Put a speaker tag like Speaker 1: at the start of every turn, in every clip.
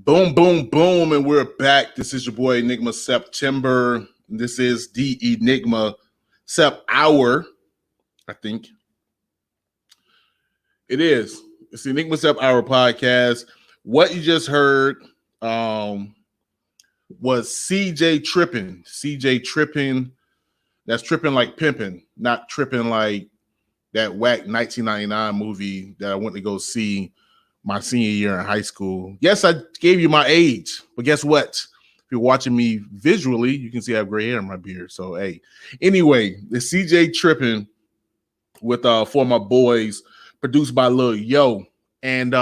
Speaker 1: Boom, boom, boom, and we're back. This is your boy Enigma September. This is the Enigma Sept Hour, I think. It is. It's the Enigma Sept Hour podcast. What you just heard was Trippen. CJ Trippen. That's tripping like pimping, not tripping like that whack 1999 movie that I went to go see my senior year in high school. Yes, I gave you my age, but guess what? If you're watching me visually, you can see I have gray hair in my beard. So, hey, anyway, the CJ Trippen with For My Boyz, produced by Lil Yo. And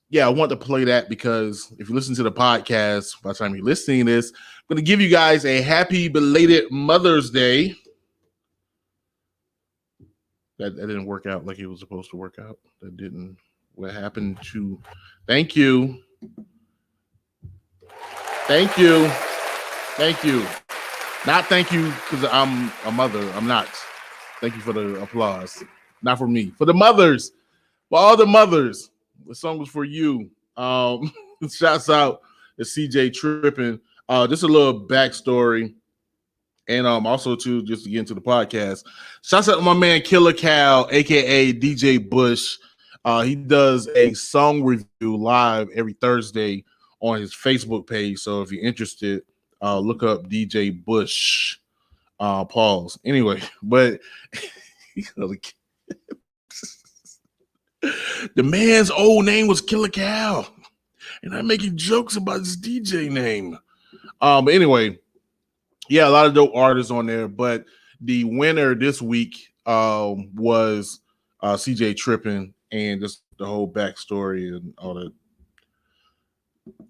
Speaker 1: yeah, I want to play that because if you listen to the podcast, by the time you're listening to this, I'm going to give you guys a happy belated Mother's Day. That didn't work out like it was supposed to work out. That didn't. What happened to? Thank you. Thank you. Thank you. Not thank you because I'm a mother. I'm not. Thank you for the applause. Not for me. For the mothers. For all the mothers. The song was for you. Shouts out to CJ Trippen. Just a little backstory. And also, too, just to get into the podcast, shouts out to my man Killer Cal, a.k.a. DJ Bush. He does a song review live every Thursday on his Facebook page. So if you're interested, look up DJ Bush. Pause. Anyway, but the man's old name was Killer Cal. And I'm making jokes about his DJ name. But anyway, yeah, a lot of dope artists on there, but the winner this week was CJ Trippen, and just the whole backstory and all that.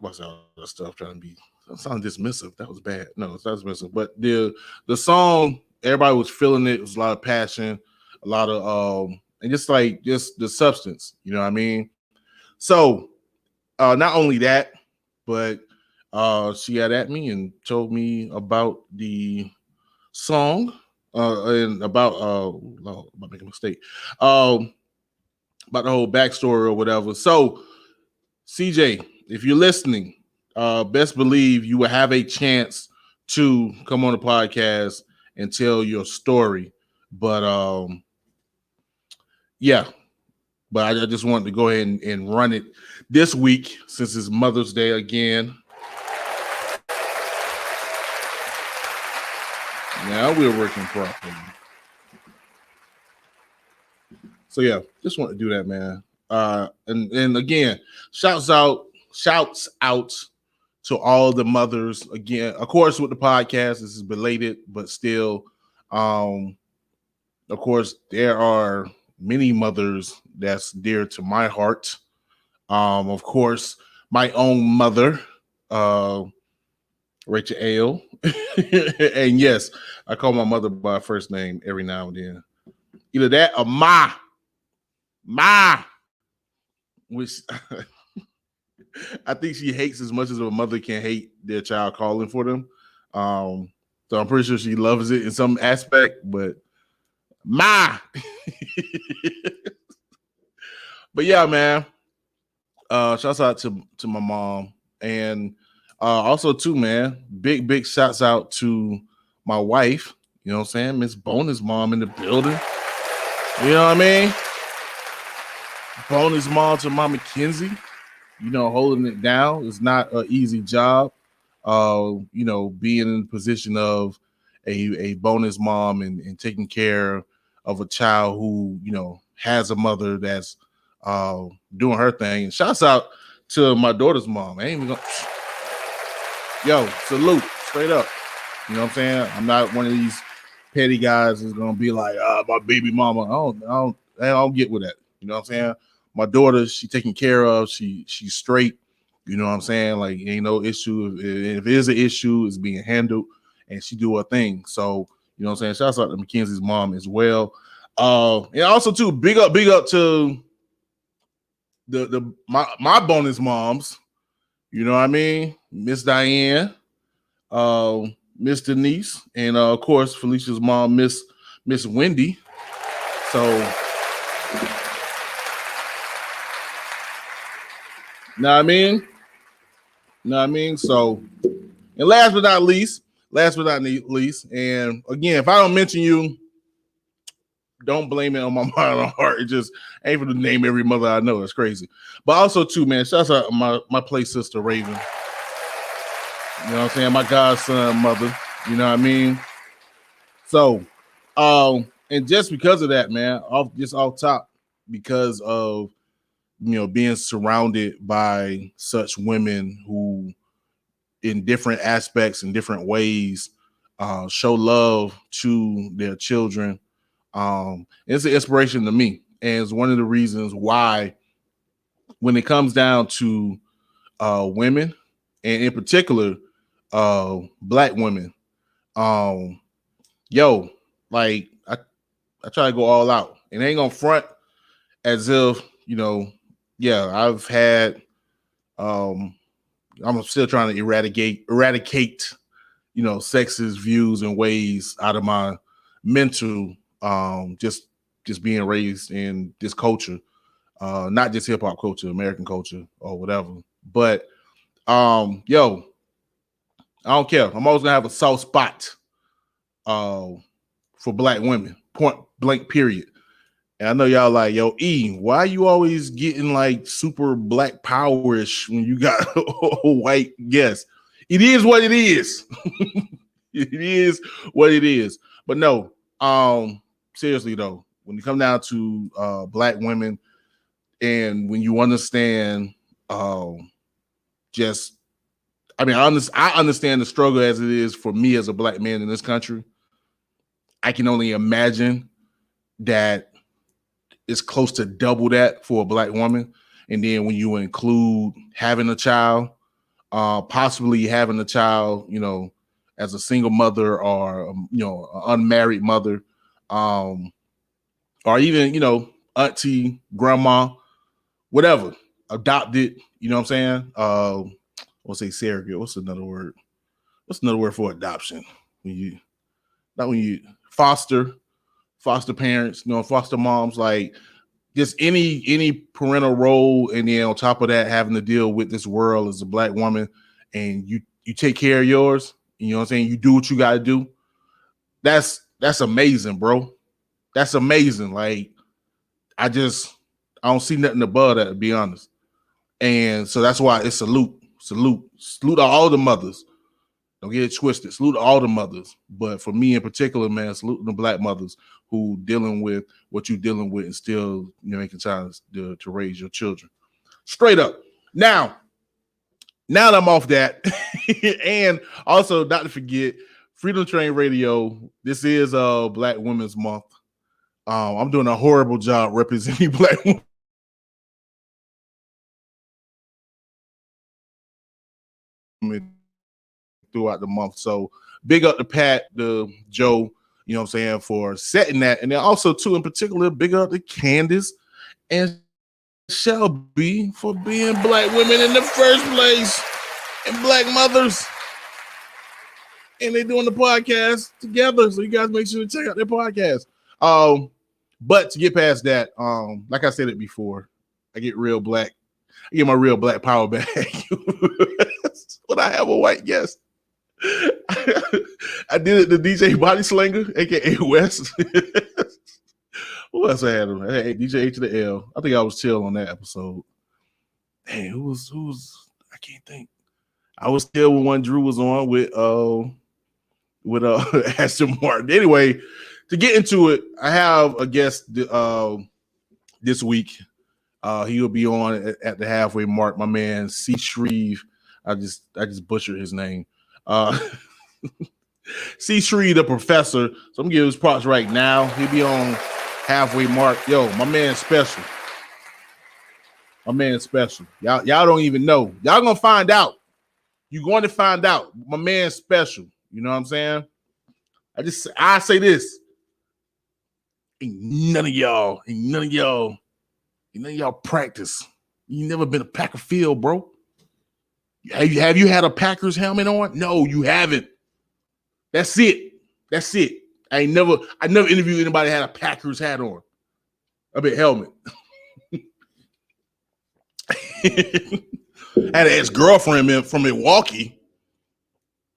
Speaker 1: What's all that stuff trying to sound dismissive? That was bad. No, it's not dismissive. But the song, everybody was feeling it. It was a lot of passion, a lot of and just the substance. You know what I mean? So not only that, but she got at me and told me about the song and about making a mistake about the whole backstory or whatever. So CJ, if you're listening, best believe you will have a chance to come on the podcast and tell your story. But yeah, but I just wanted to go ahead and run it this week since it's Mother's Day again. Now we're working properly. So yeah, just want to do that, man. And again, shouts out to all the mothers. Again, of course, with the podcast, this is belated, but still, of course, there are many mothers that's dear to my heart. Of course, my own mother, Rachel Ale. And yes, I call my mother by her first name every now and then. Either that or Ma, which I think she hates as much as a mother can hate their child calling for them. So I'm pretty sure she loves it in some aspect, but Ma. But yeah, man. Shouts out to my mom. And also too, man, big shouts out to my wife, you know what I'm saying? Miss Bonus mom in the building. You know what I mean? Bonus mom to Mama Kinsey, you know, holding it down is not an easy job. You know, being in the position of a bonus mom and taking care of a child who, you know, has a mother that's doing her thing. And shouts out to my daughter's mom. I ain't even gonna... Yo, salute, straight up. You know what I'm saying? I'm not one of these petty guys who's gonna be like, my baby mama. I don't get with that. You know what I'm saying? My daughter, she taken care of. She's straight. You know what I'm saying? Like, ain't no issue. If it is an issue, it's being handled, and she do her thing. So, you know what I'm saying? Shouts out to Mackenzie's mom as well. And also too, big up to my bonus moms. You know what I mean? Miss Diane, Miss Denise, and of course Felicia's mom, Miss Wendy. So Know what I mean? Know what I mean? So, and last but not least, and again, if I don't mention you, don't blame it on my mind or heart. It just ain't for to name every mother I know. It's crazy. But also, too, man, shouts out my play sister, Raven. You know what I'm saying? My godson mother. You know what I mean? So, and just because of that, man, off top, because of being surrounded by such women who, in different aspects and different ways, show love to their children. It's an inspiration to me, and it's one of the reasons why, when it comes down to women, and in particular, Black women, like I try to go all out, and ain't gonna front as if I've had. I'm still trying to eradicate sexist views and ways out of my mental, just being raised in this culture, not just hip hop culture, American culture or whatever. But I don't care. I'm always gonna have a soft spot for Black women, point blank, period. And I know y'all like, yo, E, why you always getting like super Black powerish when you got a white guest? It is what it is. It is what it is. But no, seriously though, when you come down to Black women, and when you understand, I understand the struggle as it is for me as a Black man in this country. I can only imagine that it's close to double that for a Black woman. And then when you include having a child, possibly having a child, as a single mother or, an unmarried mother, or even, auntie, grandma, whatever, adopted, you know what I'm saying? I'll say surrogate. What's another word? What's another word for adoption? When you foster parents, foster moms, like just any parental role, and then on top of that, having to deal with this world as a Black woman, and you take care of yours, you know what I'm saying? You do what you got to do. That's amazing, bro. That's amazing. Like, I don't see nothing above that, to be honest. And so that's why it's salute to all the mothers. Don't get it twisted. Salute to all the mothers. But for me in particular, man, salute the Black mothers who dealing with what you're dealing with and still making time to raise your children. Straight up. Now that I'm off that, and also not to forget, Freedom Train Radio, this is Black Women's Month. I'm doing a horrible job representing Black women throughout the month. So big up to Pat, the Joe, you know what I'm saying, for setting that. And then also, too, in particular, big up to Candace and Shelby for being Black women in the first place and Black mothers. And they're doing the podcast together. So you guys make sure to check out their podcast. But to get past that, like I said it before, I get my real Black power back when I have a white guest. I did it to DJ Body Slinger, aka West. Who else I had him? Hey, DJ H to the L. I think I was chill on that episode. Hey, who was I can't think. I was still when one Drew was on with Aston Martin. Anyway, to get into it, I have a guest this week. He will be on at the halfway mark. My man C.Shreve. I just butchered his name. C.Shreve The Professor. So I'm gonna give his props right now. He'll be on halfway mark. Yo, my man special. Y'all don't even know. Y'all gonna find out. You're going to find out. My man's special. You know what I'm saying? I say this. Ain't none of y'all practice. You never been a Packer field, bro. Have you had a Packers helmet on? No, you haven't. That's it. I never interviewed anybody that had a Packers hat on. I mean helmet. had an ex-girlfriend from Milwaukee.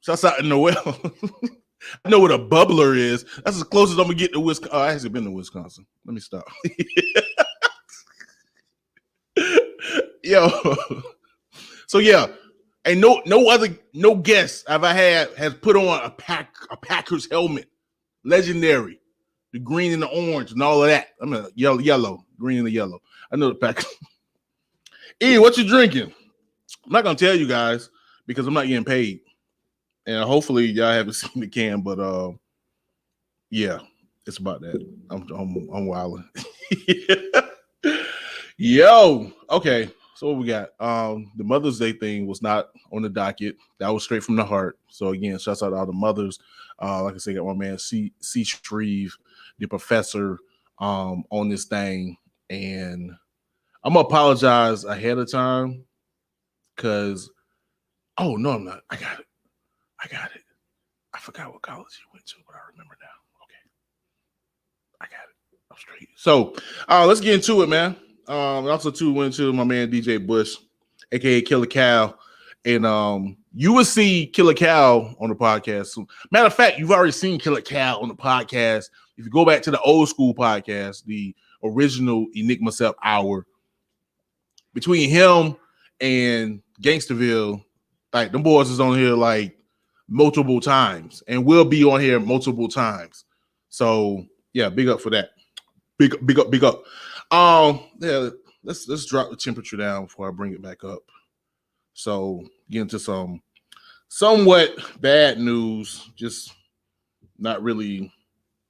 Speaker 1: Shouts out to Noel. I know what a bubbler is. That's as close as I'm gonna get to Wisconsin. I actually been to Wisconsin. Let me stop. Yo. So yeah, and no guest have I had has put on a Packers helmet. Legendary. The green and the orange and all of that. I mean yellow, green and the yellow. I know the Packers. E, what you drinking? I'm not gonna tell you guys because I'm not getting paid. And hopefully y'all haven't seen the can, but yeah, it's about that. I'm wilding. Yo, okay. So what we got? The Mother's Day thing was not on the docket. That was straight from the heart. So again, shouts out to all the mothers. Like I said, got my man C.Shreve The Professor on this thing. And I'm gonna apologize ahead of time because no, I'm not. I got it. I forgot what college you went to, but I remember now. Okay. I got it. I'm straight. So let's get into it, man. Also too went to my man DJ Bush, aka Killer Cow. And you will see Killer Cow on the podcast soon. Matter of fact, you've already seen Killer Cow on the podcast. If you go back to the old school podcast, the original Enigma Sept Hour, between him and Gangsterville, like them boys is on here like multiple times and will be on here multiple times. So yeah, big up for that. Big up. Yeah, let's drop the temperature down before I bring it back up. So get into some somewhat bad news, just not what we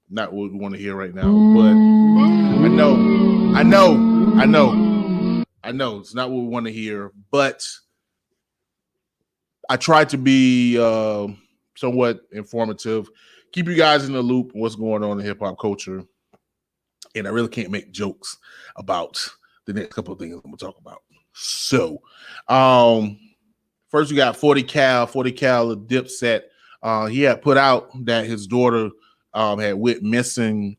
Speaker 1: want to hear right now. But I know it's not what we want to hear, but I tried to be somewhat informative, keep you guys in the loop on what's going on in hip hop culture. And I really can't make jokes about the next couple of things I'm gonna talk about. So, first we got 40 Cal, the Dipset. He had put out that his daughter had went missing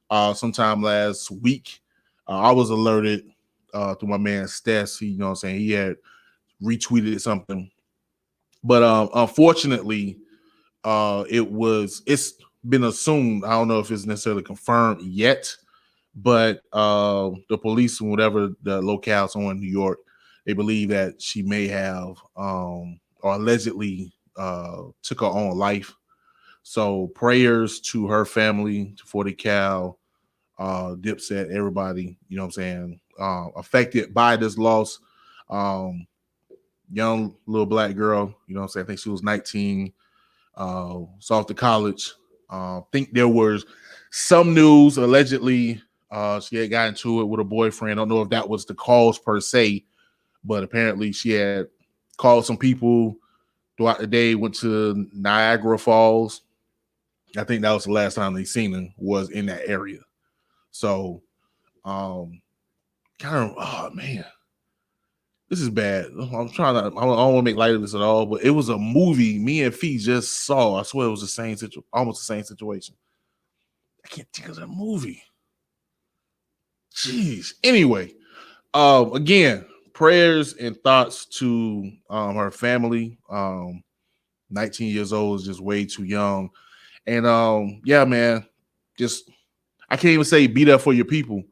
Speaker 1: sometime last week. I was alerted through my man Stess. He, you know what I'm saying, he had retweeted something. But unfortunately, it's been assumed. I don't know if it's necessarily confirmed yet, but the police and whatever the locales on in New York, they believe that she may have or allegedly took her own life. So prayers to her family, to 40 Cal, Dipset, everybody, you know what I'm saying, affected by this loss. Young little black girl, you know what I'm saying, I think she was 19, was off to college. Think there was some news allegedly she had gotten into it with a boyfriend. I don't know if that was the cause per se, but apparently she had called some people throughout the day, went to Niagara Falls. I think that was the last time they seen her, was in that area. So kind of, oh man, this is bad. I don't want to make light of this at all, but it was a movie me and Fee just saw. I swear it was almost the same situation. I can't think of that movie. Jeez. Anyway, again, prayers and thoughts to her family. 19 years old is just way too young. And yeah, man, just I can't even say be there for your people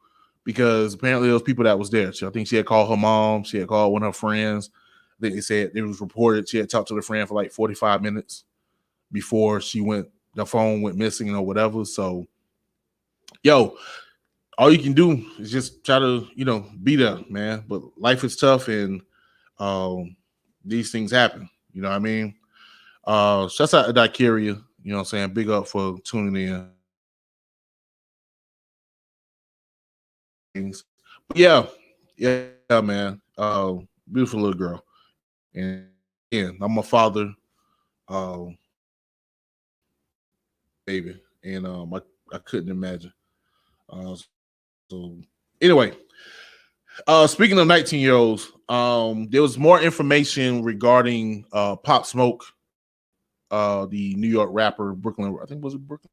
Speaker 1: because apparently those people that was there. I think she had called her mom. She had called one of her friends. I think they said it was reported she had talked to the friend for like 45 minutes before the phone went missing or whatever. So, yo, all you can do is just try to, be there, man. But life is tough and these things happen. You know what I mean? Shouts out to Daikiria, you know what I'm saying? Big up for tuning in. But yeah, man. Beautiful little girl. And again, I'm a father, baby. And I couldn't imagine. So anyway, speaking of 19-year-olds, there was more information regarding Pop Smoke, the New York rapper, Brooklyn. I think was it Brooklyn?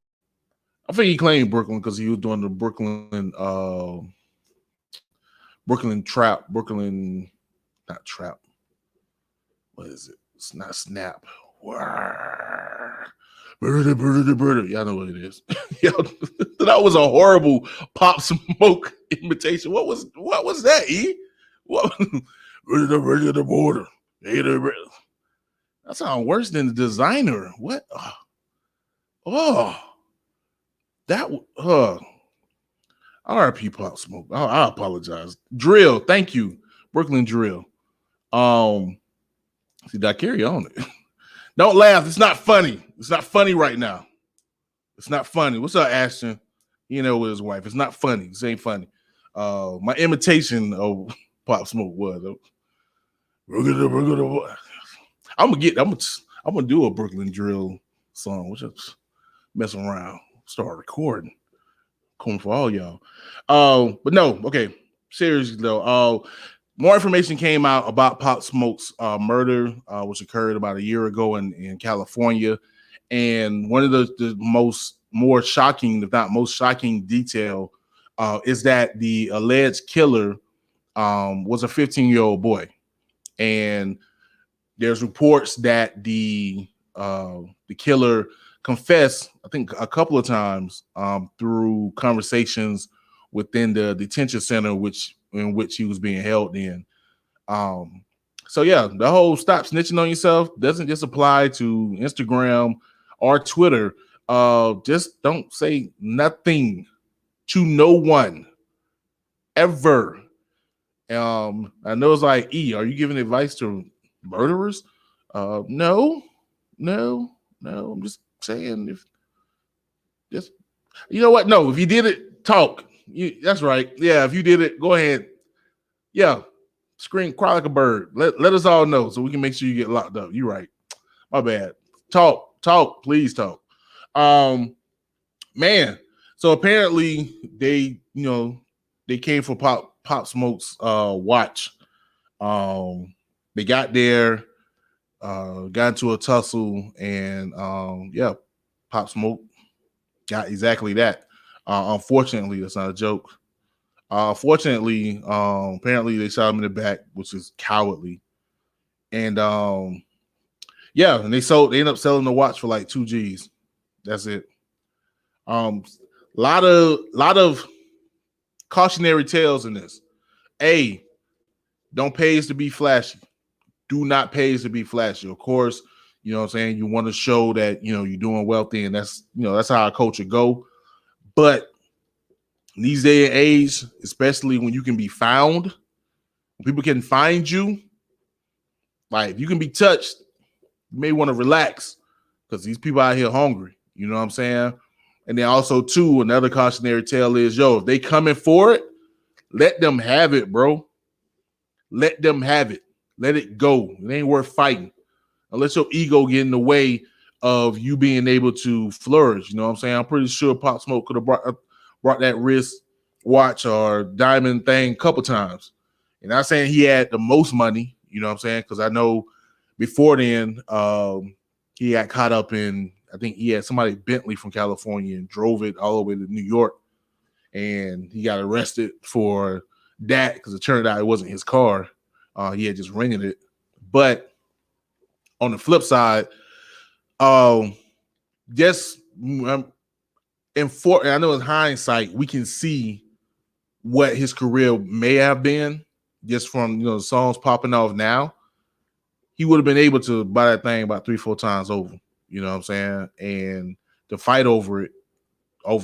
Speaker 1: I think he claimed Brooklyn because he was doing the Brooklyn trap, Brooklyn Not trap. What is it? It's not snap. Brr. Y'all know what it is. That was a horrible Pop Smoke imitation. What was that, E? What? The border. That sounds worse than the designer. What? That. RIP Pop Smoke. I apologize. Drill. Thank you, Brooklyn Drill. See, that carry on it. Don't laugh. It's not funny. It's not funny right now. It's not funny. What's up, Ashton? You know, with his wife. It's not funny. This ain't funny. My imitation of Pop Smoke was. I'm gonna do a Brooklyn Drill song. We'll just mess around. Start recording. Coming for all y'all. But no, okay. Seriously though. More information came out about Pop Smoke's murder, which occurred about a year ago in California. And one of the more shocking, if not most shocking detail, is that the alleged killer was a 15-year-old boy. And there's reports that the killer confessed, I think, a couple of times through conversations within the detention center in which he was being held in. So yeah, the whole stop snitching on yourself doesn't just apply to Instagram or Twitter. Just don't say nothing to no one ever. I know it's like, E, are you giving advice to murderers? No. I'm just saying, if just, you know what? No, if you did it, talk. That's right. Yeah, if you did it, go ahead. Yeah, scream, cry like a bird. Let us all know so we can make sure you get locked up. You're right. My bad. Talk, please talk. Man. So apparently they came for Pop Smoke's watch. They got there, got into a tussle, and Pop Smoke got exactly that. Unfortunately, that's not a joke. Fortunately, apparently they shot him in the back, which is cowardly. And and they ended up selling the watch for like 2 G's. That's it. Lot of cautionary tales in this. A, don't pay to be flashy. Do not pay to be flashy. Of course, you know what I'm saying? You want to show that, you're doing wealthy, and that's that's how our culture go. But in these day and age, especially when you can be found, when people can find you, like if you can be touched, you may want to relax because these people out here hungry. You know what I'm saying? And then also, too, another cautionary tale is, if they coming for it, let them have it, bro. Let them have it. Let it go. It ain't worth fighting. Unless your ego get in the way of you being able to flourish. You know what I'm saying? I'm pretty sure Pop Smoke could have brought that wrist watch or diamond thing a couple times. And not saying he had the most money, you know what I'm saying? Because I know before then, he got caught up in, I think he had somebody Bentley from California and drove it all the way to New York. And he got arrested for that because it turned out it wasn't his car. He had just rented it. But on the flip side, I know in hindsight, we can see what his career may have been just from, the songs popping off now. He would have been able to buy that thing about 3-4 times over. You know what I'm saying? And to fight over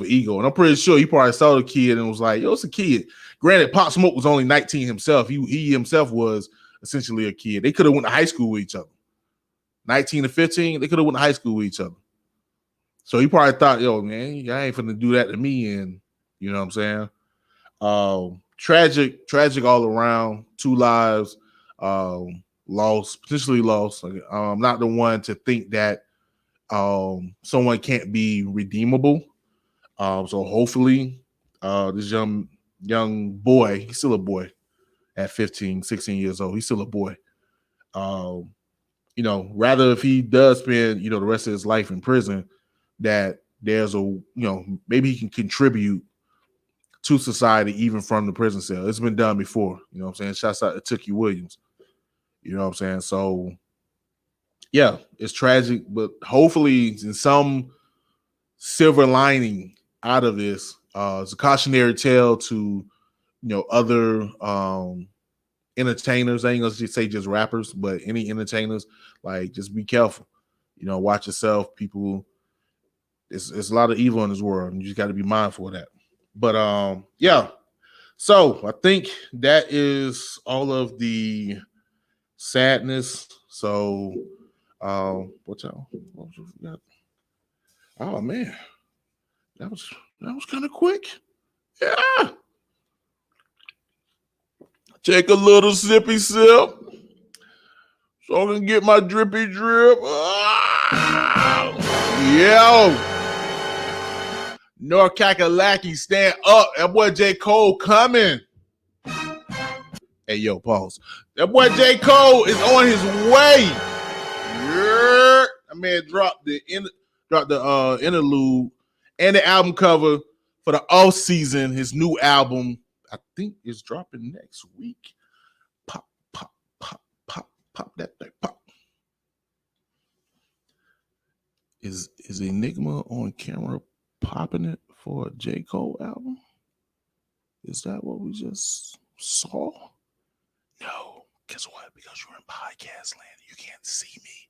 Speaker 1: ego. And I'm pretty sure he probably saw the kid and was like, yo, it's a kid. Granted, Pop Smoke was only 19 himself. He himself was essentially a kid. They could have went to high school with each other. 19 to 15, they could have went to high school with each other. So he probably thought, yo, man, I ain't finna do that to me. And you know what I'm saying? Tragic all around. 2 lives potentially lost. I'm not the one to think that someone can't be redeemable. So hopefully this young boy, he's still a boy at 15, 16 years old. He's still a boy. Rather if he does spend, the rest of his life in prison, that there's maybe he can contribute to society even from the prison cell. It's been done before. You know what I'm saying? Shouts out to Tookie Williams. You know what I'm saying? So yeah, it's tragic, but hopefully in some silver lining out of this, it's a cautionary tale to other entertainers. I ain't gonna just say just rappers, but any entertainers, like just be careful. Watch yourself. People, it's a lot of evil in this world, and you just got to be mindful of that. But yeah. So I think that is all of the sadness. So what y'all? Oh man, that was kind of quick. Yeah. Take a little sippy sip so I can get my drippy drip. Yo. North Kakalaki, stand up. That boy J. Cole coming. Hey, yo, pause. That boy J. Cole is on his way. Yeah. That man dropped the interlude and the album cover for the off season. His new album, I think, is dropping next week. Pop, pop, pop, pop, pop that thing, pop. Is Enigma on camera popping it for a J. Cole album? Is that what we just saw? No. Guess what? Because you're in podcast land, you can't see me.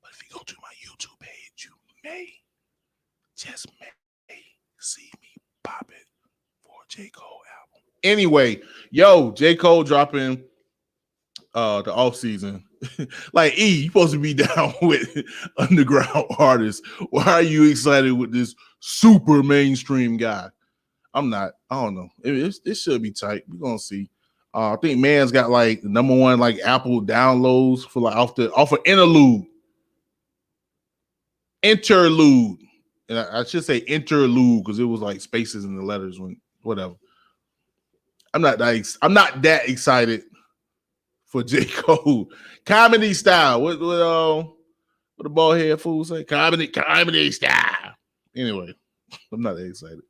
Speaker 1: But if you go to my YouTube page, you may see me pop it for a J. Cole album. Anyway, yo, J. Cole dropping the off season. Like, you supposed to be down with underground artists. Why are you excited with this super mainstream guy? I'm not. I don't know. It should be tight. We're gonna see. I think man's got like the number one like Apple downloads for like off of interlude. And I should say interlude because it was like spaces in the letters when whatever. I'm not that excited for J. Cole. Comedy style. What the bald head fool say? Comedy style. Anyway, I'm not that excited.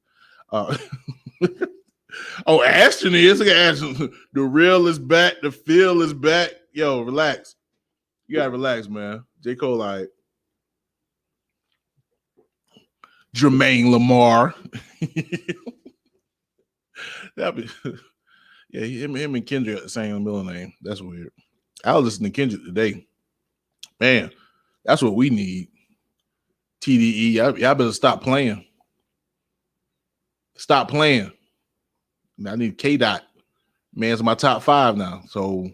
Speaker 1: Ashton is. Look at Ashton. The real is back. The feel is back. Yo, relax. You gotta relax, man. J. Cole like Jermaine Lamar. That'd be yeah, him and Kendrick got the same middle name. That's weird. I was listening to Kendrick today. Man, that's what we need. TDE. Y'all better stop playing. Stop playing. I need K-Dot. Man's my top 5 now. So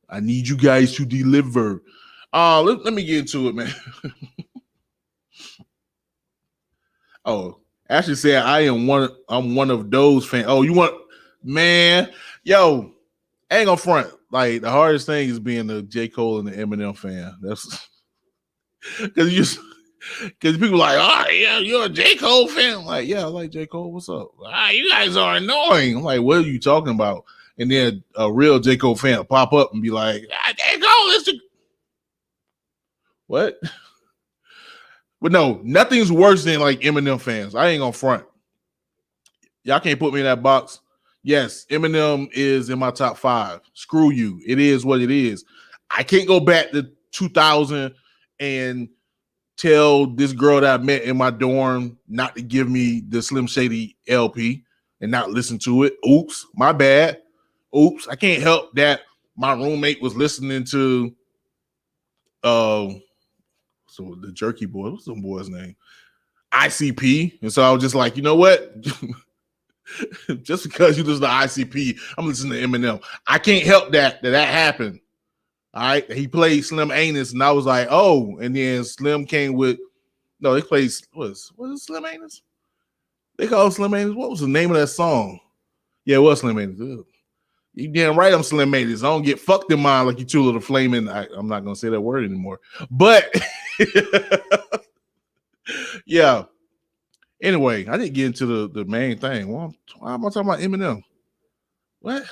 Speaker 1: I need you guys to deliver. Let me get into it, man. Ashley said I'm one of those fans. Oh, you want, man, yo, I ain't gonna front. Like the hardest thing is being a J. Cole and the Eminem fan. That's because people like, oh yeah, you're a J. Cole fan. I'm like, yeah, I like J. Cole. What's up? You guys are annoying. I'm like, what are you talking about? And then a real J. Cole fan will pop up and be like, J. Cole is the what? But no, nothing's worse than like Eminem fans. I ain't gonna front. Y'all can't put me in that box. Yes, Eminem is in my top 5. Screw you. It is what it is. I can't go back to 2000 and tell this girl that I met in my dorm not to give me the Slim Shady LP and not listen to it. Oops, my bad. Oops, I can't help that my roommate was listening to so the Jerky Boy, what's the boy's name? ICP. And so I was just like, you know what? Just because you listen to ICP, I'm listening to Eminem. I can't help that happened. All right. He played Slim Anus, and I was like, oh, and then Slim came with they played what is Slim Anus? They call Slim Anus. What was the name of that song? Yeah, it was Slim Anus. You damn right I'm Slim Anus. I don't get fucked in mind like you two little flaming. I'm not gonna say that word anymore. But yeah. Anyway, I didn't get into the main thing. Why am I talking about Eminem? What?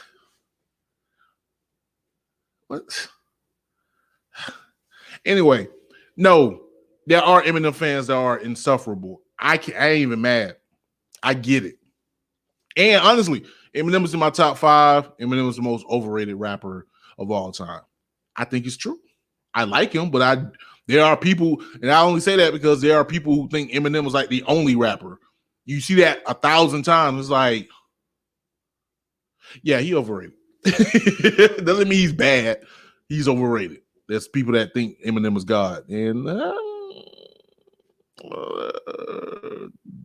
Speaker 1: Anyway, no, there are Eminem fans that are insufferable. I ain't even mad. I get it. And honestly, Eminem is in my top 5. Eminem is the most overrated rapper of all time. I think it's true. I like him, but there are people, and I only say that because there are people who think Eminem was like the only rapper. You see that 1,000 times. It's like, yeah, he overrated. Doesn't mean he's bad. He's overrated. There's people that think Eminem is God. And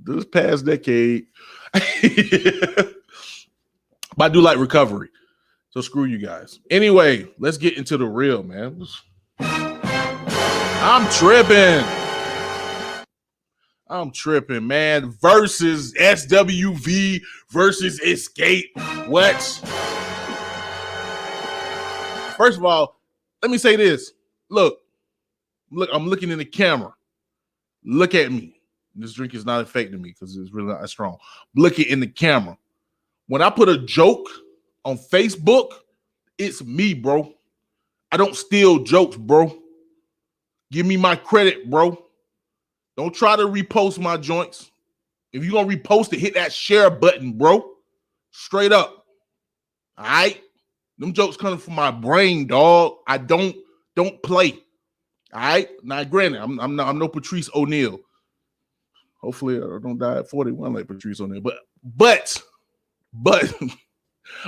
Speaker 1: this past decade, but I do like Recovery. So screw you guys. Anyway, let's get into the real, man. I'm tripping, man. Versus SWV versus Xscape. What? First of all, let me say this. Look, I'm looking in the camera. Look at me. This drink is not affecting me because it's really not that strong. Look it in the camera. When I put a joke on Facebook, it's me, bro. I don't steal jokes, bro. Give me my credit, bro. Don't try to repost my joints. If you're going to repost it, hit that share button, bro. Straight up. All right? Them jokes coming from my brain, dog. I don't play. All right? Now, granted, I'm no Patrice O'Neal. Hopefully, I don't die at 41 like Patrice O'Neal. But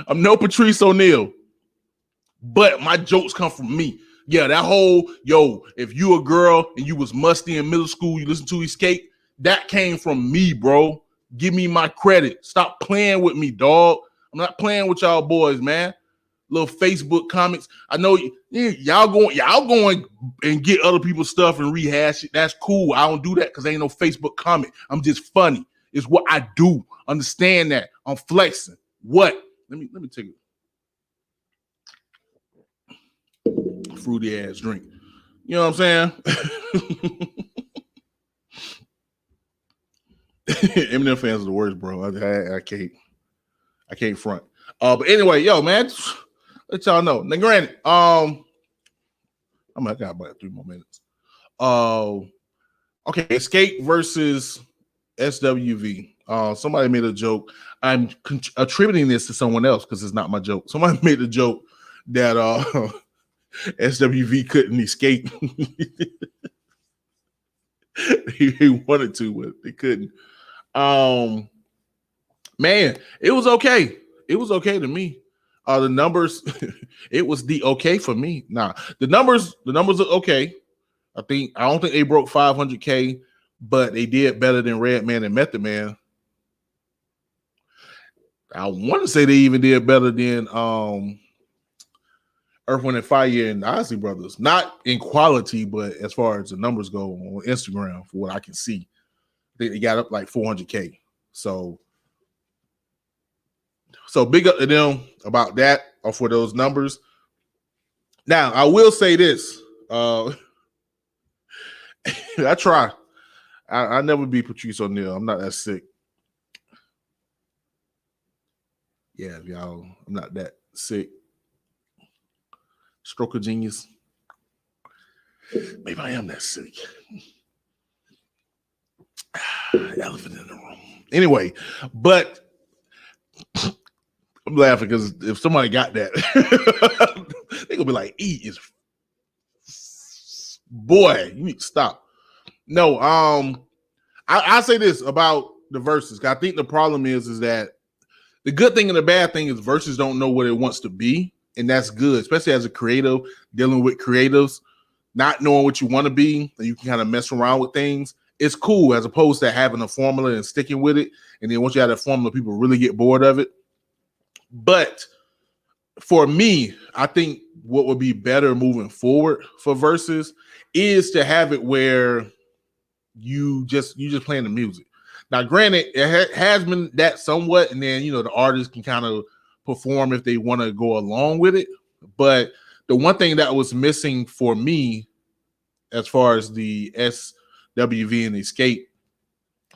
Speaker 1: I'm no Patrice O'Neal. But my jokes come from me. Yeah, that whole, if you a girl and you was musty in middle school, you listen to Xscape, that came from me, bro. Give me my credit. Stop playing with me, dog. I'm not playing with y'all boys, man. Little Facebook comics. I know y'all going and get other people's stuff and rehash it. That's cool. I don't do that because ain't no Facebook comment. I'm just funny. It's what I do. Understand that. I'm flexing. What? Let me take it. Fruity ass drink. You know what I'm saying? Eminem fans are the worst, bro. I can't front. But anyway, man, let y'all know. Now, granted, I got about 3 more minutes. Okay, Xscape versus SWV. Somebody made a joke. I'm attributing this to someone else because it's not my joke. Somebody made a joke that SWV couldn't escape. he wanted to, but they couldn't. Man, it was okay. It was okay to me. The numbers, it was the okay for me. Nah, the numbers are okay. I don't think they broke 500K, but they did better than Redman and Method Man. I want to say they even did better than Earth, Wind, and Fire and the Isley Brothers. Not in quality, but as far as the numbers go on Instagram, for what I can see, they got up like 400K. So big up to them about that or for those numbers. Now, I will say this. I try. I never be Patrice O'Neal. I'm not that sick. Yeah, y'all, I'm not that sick. Stroke of genius. Maybe I am that sick. Elephant in the room. Anyway, but I'm laughing because if somebody got that, they're gonna be like, boy, you need to stop. No, I say this about the Verzuz. I think the problem is that the good thing and the bad thing is Verzuz don't know what it wants to be, and that's good, especially as a creative, dealing with creatives, not knowing what you want to be, and you can kind of mess around with things. It's cool as opposed to having a formula and sticking with it, and then once you have that formula, people really get bored of it. But for me, I think what would be better moving forward for Verzuz is to have it where you just playing the music. Now, granted, it has been that somewhat, and then the artists can kind of perform if they want to go along with it. But the one thing that was missing for me, as far as the SWV and Xscape,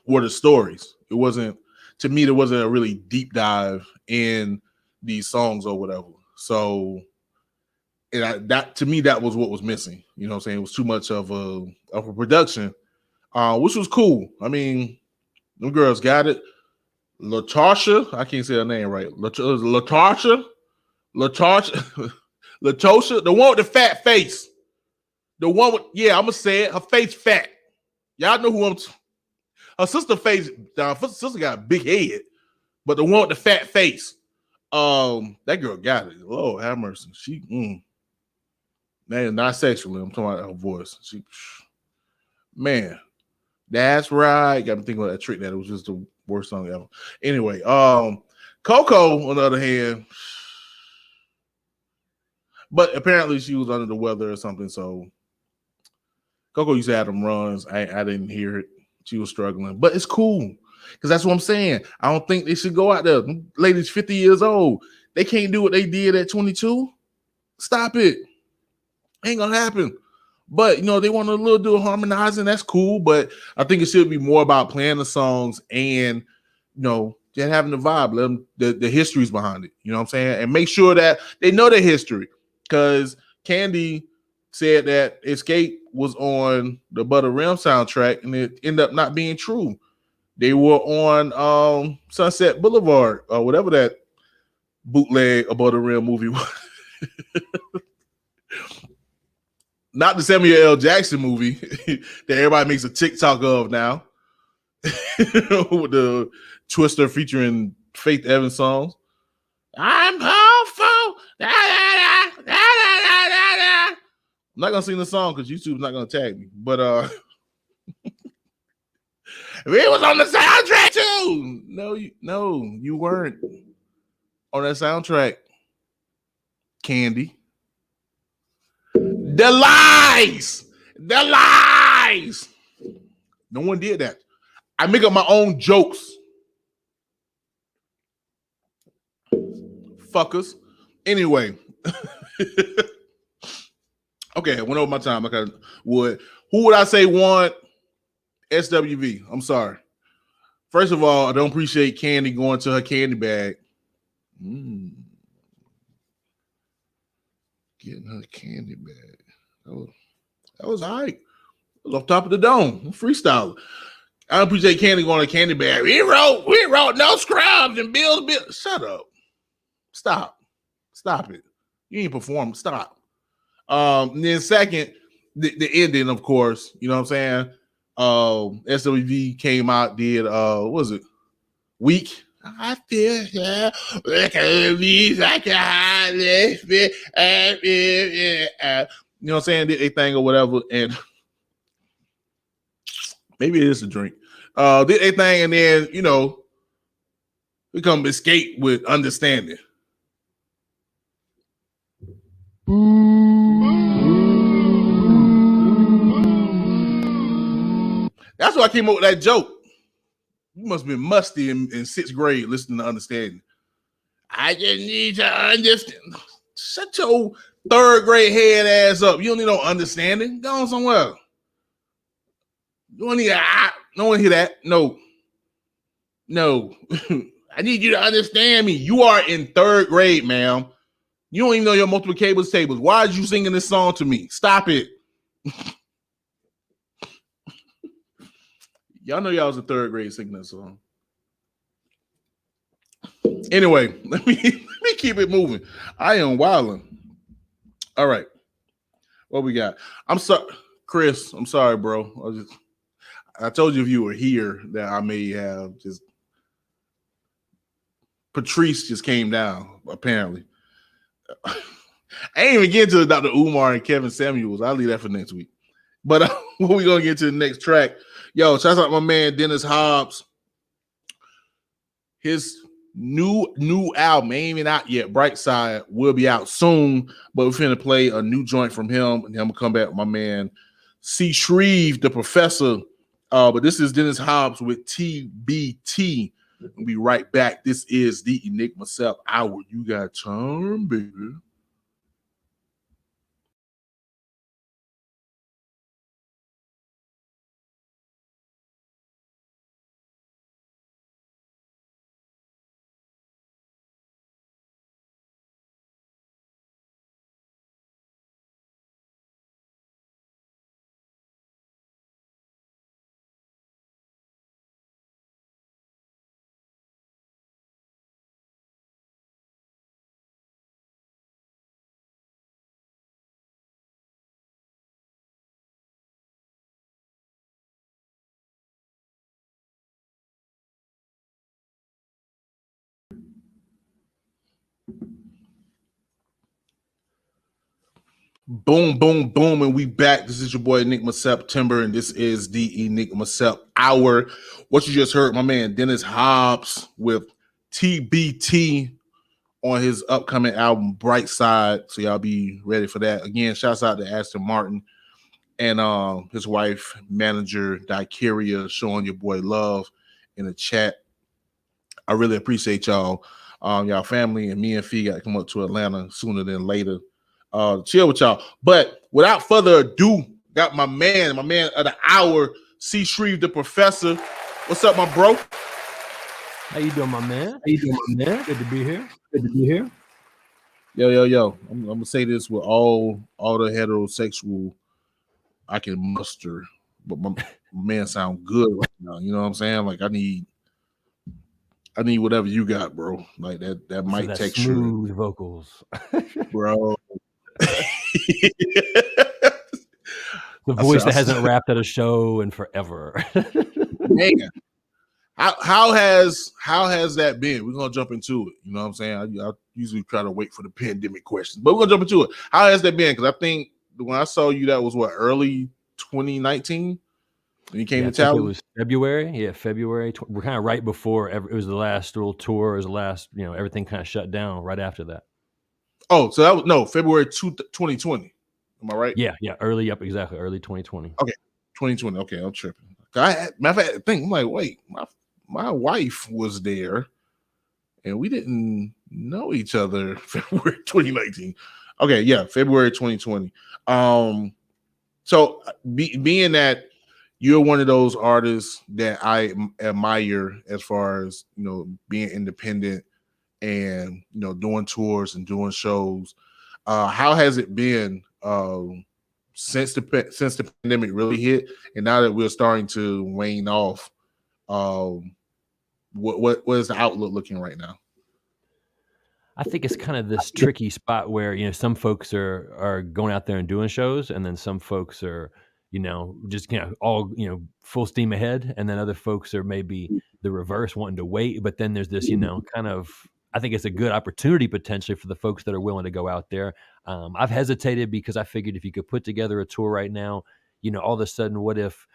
Speaker 1: were the stories. It wasn't, to me, there wasn't a really deep dive in these songs or whatever. So, that to me, that was what was missing. You know what I'm saying? It was too much of a production, which was cool. I mean, them girls got it. Latasha, I can't say her name right. Latasha Latosha, the one with the fat face. The one with, yeah, I'm gonna say it. Her face fat. Y'all know who I'm. Her sister face. Her sister got a big head, but the one with the fat face. That girl got it. Lord have mercy. She, man, not sexually. I'm talking about her voice. She, man, that's right. Got me thinking about that trick. That it was just the worst song ever. Anyway, Coco on the other hand, but apparently she was under the weather or something. So Coco used to have them runs. I didn't hear it. She was struggling, but it's cool because that's what I'm saying. I don't think they should go out there. Ladies 50 years old. They can't do what they did at 22. Stop it. Ain't gonna happen. But they want a little do of harmonizing. That's cool. But I think it should be more about playing the songs and just having the vibe. Let them the histories behind it. You know what I'm saying? And make sure that they know their history. Because Candy said that Xscape was on the Butter Rim soundtrack, and it ended up not being true. They were on Sunset Boulevard or whatever that bootleg Above the Rim movie was. Not the Samuel L. Jackson movie that everybody makes a TikTok of now. With the Twister featuring Faith Evans songs. I'm hopeful. Da, da, da, da, da, da, da. I'm not gonna sing the song because YouTube's not gonna tag me. But it was on the soundtrack too. No, you weren't on that soundtrack. Candy. The lies. No one did that. I make up my own jokes. Fuckers. Anyway. Okay, I went over my time. Who would I say won SWV? I'm sorry. First of all, I don't appreciate Candy going to her candy bag. Getting her candy bag. That was all right. It was off top of the dome. Freestyle. I don't appreciate Candy going to candy bag. We wrote no scrubs and Bill's. Shut up. Stop it. You ain't perform. Stop. And then second, the ending, of course. You know what I'm saying? SWV came out, did what was it? Weak. I feel like you know what I'm saying? Did a thing or whatever, and maybe it is a drink. Did a thing, and then we come Xscape with understanding. That's why I came up with that joke. You must have been musty in sixth grade listening to understanding. I just need to understand. Shut your third grade head ass up. You don't need no understanding. Go on somewhere. You don't need no one hear that. No. I need you to understand me. You are in third grade, ma'am. You don't even know your multiple tables. Why are you singing this song to me? Stop it. Y'all know y'all was in third grade singing that song. Anyway, let me keep it moving. I am wilding. All right. What we got? I'm sorry, Chris. I'm sorry, bro. I told you if you were here that I may have just. Patrice just came down, apparently. I ain't even get to Dr. Umar and Kevin Samuels. I'll leave that for next week. But what we gonna get to the next track? Yo, shout out my man Dennis Hobbs. His new album ain't even out yet. Bright Side will be out soon, but we're finna play a new joint from him, and I'm gonna come back with my man C.Shreve The Professor. But this is Dennis Hobbs with TBT. We'll be right back. This is the Enigma Sept Hour. You got time, baby. Boom, boom, boom, and we back. This is your boy Enigma September, and this is the Enigma Sept Hour. What you just heard, my man Dennis Hobbs with TBT on his upcoming album Bright Side. So y'all be ready for that. Again, shouts out to Aston Martin and his wife, manager Daikiria, showing your boy love in the chat. I really appreciate y'all. Y'all family, and me and Fee got to come up to Atlanta sooner than later. Chill with y'all. But without further ado, got my man of the hour, C.Shreve The Professor. What's up, my bro?
Speaker 2: How you doing, my man? Good to be here.
Speaker 1: Yo. I'm gonna say this with all the heterosexual I can muster, but my man sound good right now. You know what I'm saying? Like I need whatever you got, bro. Like that mic texture,
Speaker 2: smooth vocals,
Speaker 1: bro.
Speaker 2: The voice that hasn't rapped at a show in forever.
Speaker 1: Man, how has that been? We're gonna jump into it. You know what I'm saying? I usually try to wait for the pandemic questions, but we're gonna jump into it. How has that been? Because I think when I saw you, that was what, early 2019 when you came to town.
Speaker 2: It was February. Yeah, February. We're kind of right before it was the last little tour. It was the last, everything kind of shut down right after that.
Speaker 1: Oh, so that was February 2020. Am I right?
Speaker 2: Yeah, early 2020.
Speaker 1: Okay, 2020. Okay, I'm tripping. Matter of fact, I'm like, wait, my wife was there, and we didn't know each other February 2019. Okay, yeah, February 2020. So being that you're one of those artists that I admire as far as being independent and doing tours and doing shows, how has it been since the pandemic really hit, and now that we're starting to wane off? What is the outlook looking right now?
Speaker 2: I think it's kind of this tricky spot where some folks are going out there and doing shows, and then some folks are just all full steam ahead, and then other folks are maybe the reverse, wanting to wait. But then there's this kind of, I think it's a good opportunity potentially for the folks that are willing to go out there. I've hesitated because I figured if you could put together a tour right now, all of a sudden, what if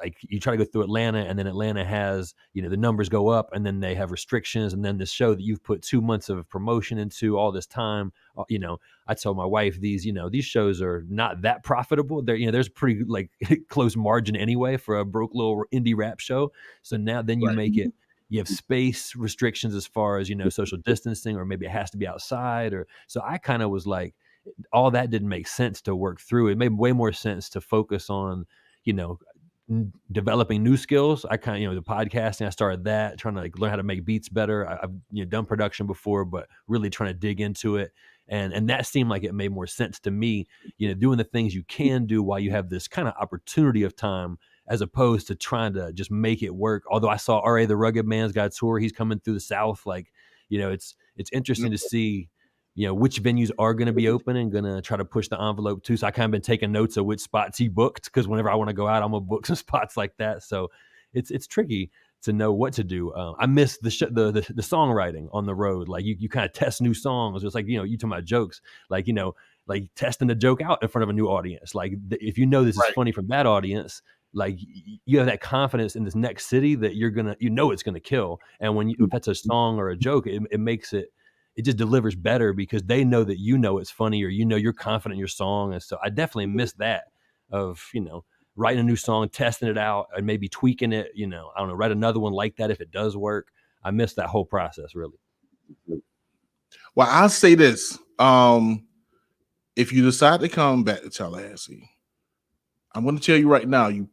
Speaker 2: like you try to go through Atlanta, and then Atlanta has, the numbers go up, and then they have restrictions, and then this show that you've put 2 months of promotion into all this time, I told my wife these shows are not that profitable. They're, there's pretty like close margin anyway for a broke little indie rap show. So now then you make it, you have space restrictions as far as, social distancing, or maybe it has to be outside, or so I kind of was like, all that didn't make sense to work through. It made way more sense to focus on, developing new skills. I kind of, the podcasting, I started that, trying to learn how to make beats better. I've done production before, but really trying to dig into it. And that seemed like it made more sense to me, doing the things you can do while you have this kind of opportunity of time, as opposed to trying to just make it work. Although I saw R.A. the Rugged Man's got a tour. He's coming through the South. It's interesting to see, which venues are going to be open and going to try to push the envelope too. So I kind of been taking notes of which spots he booked, because whenever I want to go out, I'm going to book some spots like that. So it's tricky to know what to do. I miss the songwriting on the road. Like you kind of test new songs. It's like, you talking about jokes, like testing the joke out in front of a new audience. Like if this is funny from that audience, like you have that confidence in this next city that you're going to, it's going to kill. And when if that's a song or a joke, it makes it just delivers better, because they know that it's funny, or you're confident in your song. And so I definitely miss that of writing a new song, testing it out, and maybe tweaking it. I don't know, write another one like that if it does work. I miss that whole process, really.
Speaker 1: Well, I'll say this: if you decide to come back to Tallahassee, I'm going to tell you right now, you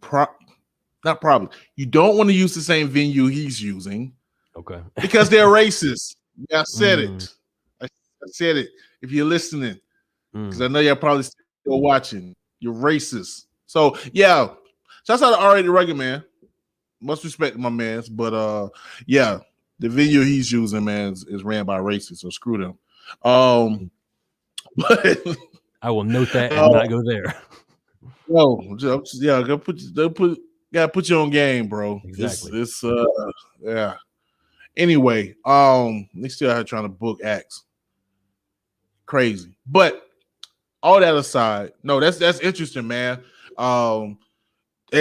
Speaker 1: don't want to use the same venue he's using.
Speaker 2: Okay.
Speaker 1: Because they're racist. Yeah, I said it. I said it. If you're listening, because I know you're probably still watching, you're racist. So yeah, shouts out to R.A. the Rugged Man. Much respect to my man's, but yeah, the video he's using, man, is ran by racists. So screw them. But
Speaker 2: I will note that and not go there.
Speaker 1: Gotta put you on game, bro.
Speaker 2: Exactly.
Speaker 1: Yeah. Anyway, they still out here trying to book acts. Crazy. But all that aside, no, that's interesting, man. And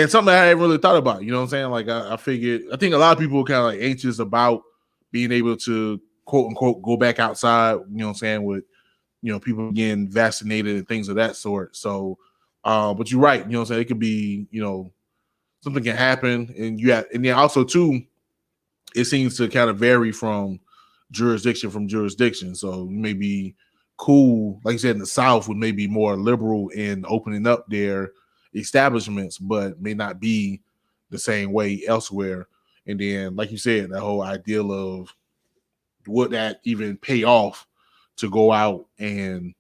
Speaker 1: something I hadn't really thought about. You know what I'm saying? Like I figured, I think a lot of people are kind of like anxious about being able to quote unquote go back outside. You know what I'm saying? With people getting vaccinated and things of that sort. So, but you're right. You know what I'm saying? It could be something can happen, and and then also too, it seems to kind of vary from jurisdiction. So you may be cool, like you said, in the South would maybe more liberal in opening up their establishments, but may not be the same way elsewhere. And then, like you said, that whole ideal of would that even pay off to go out and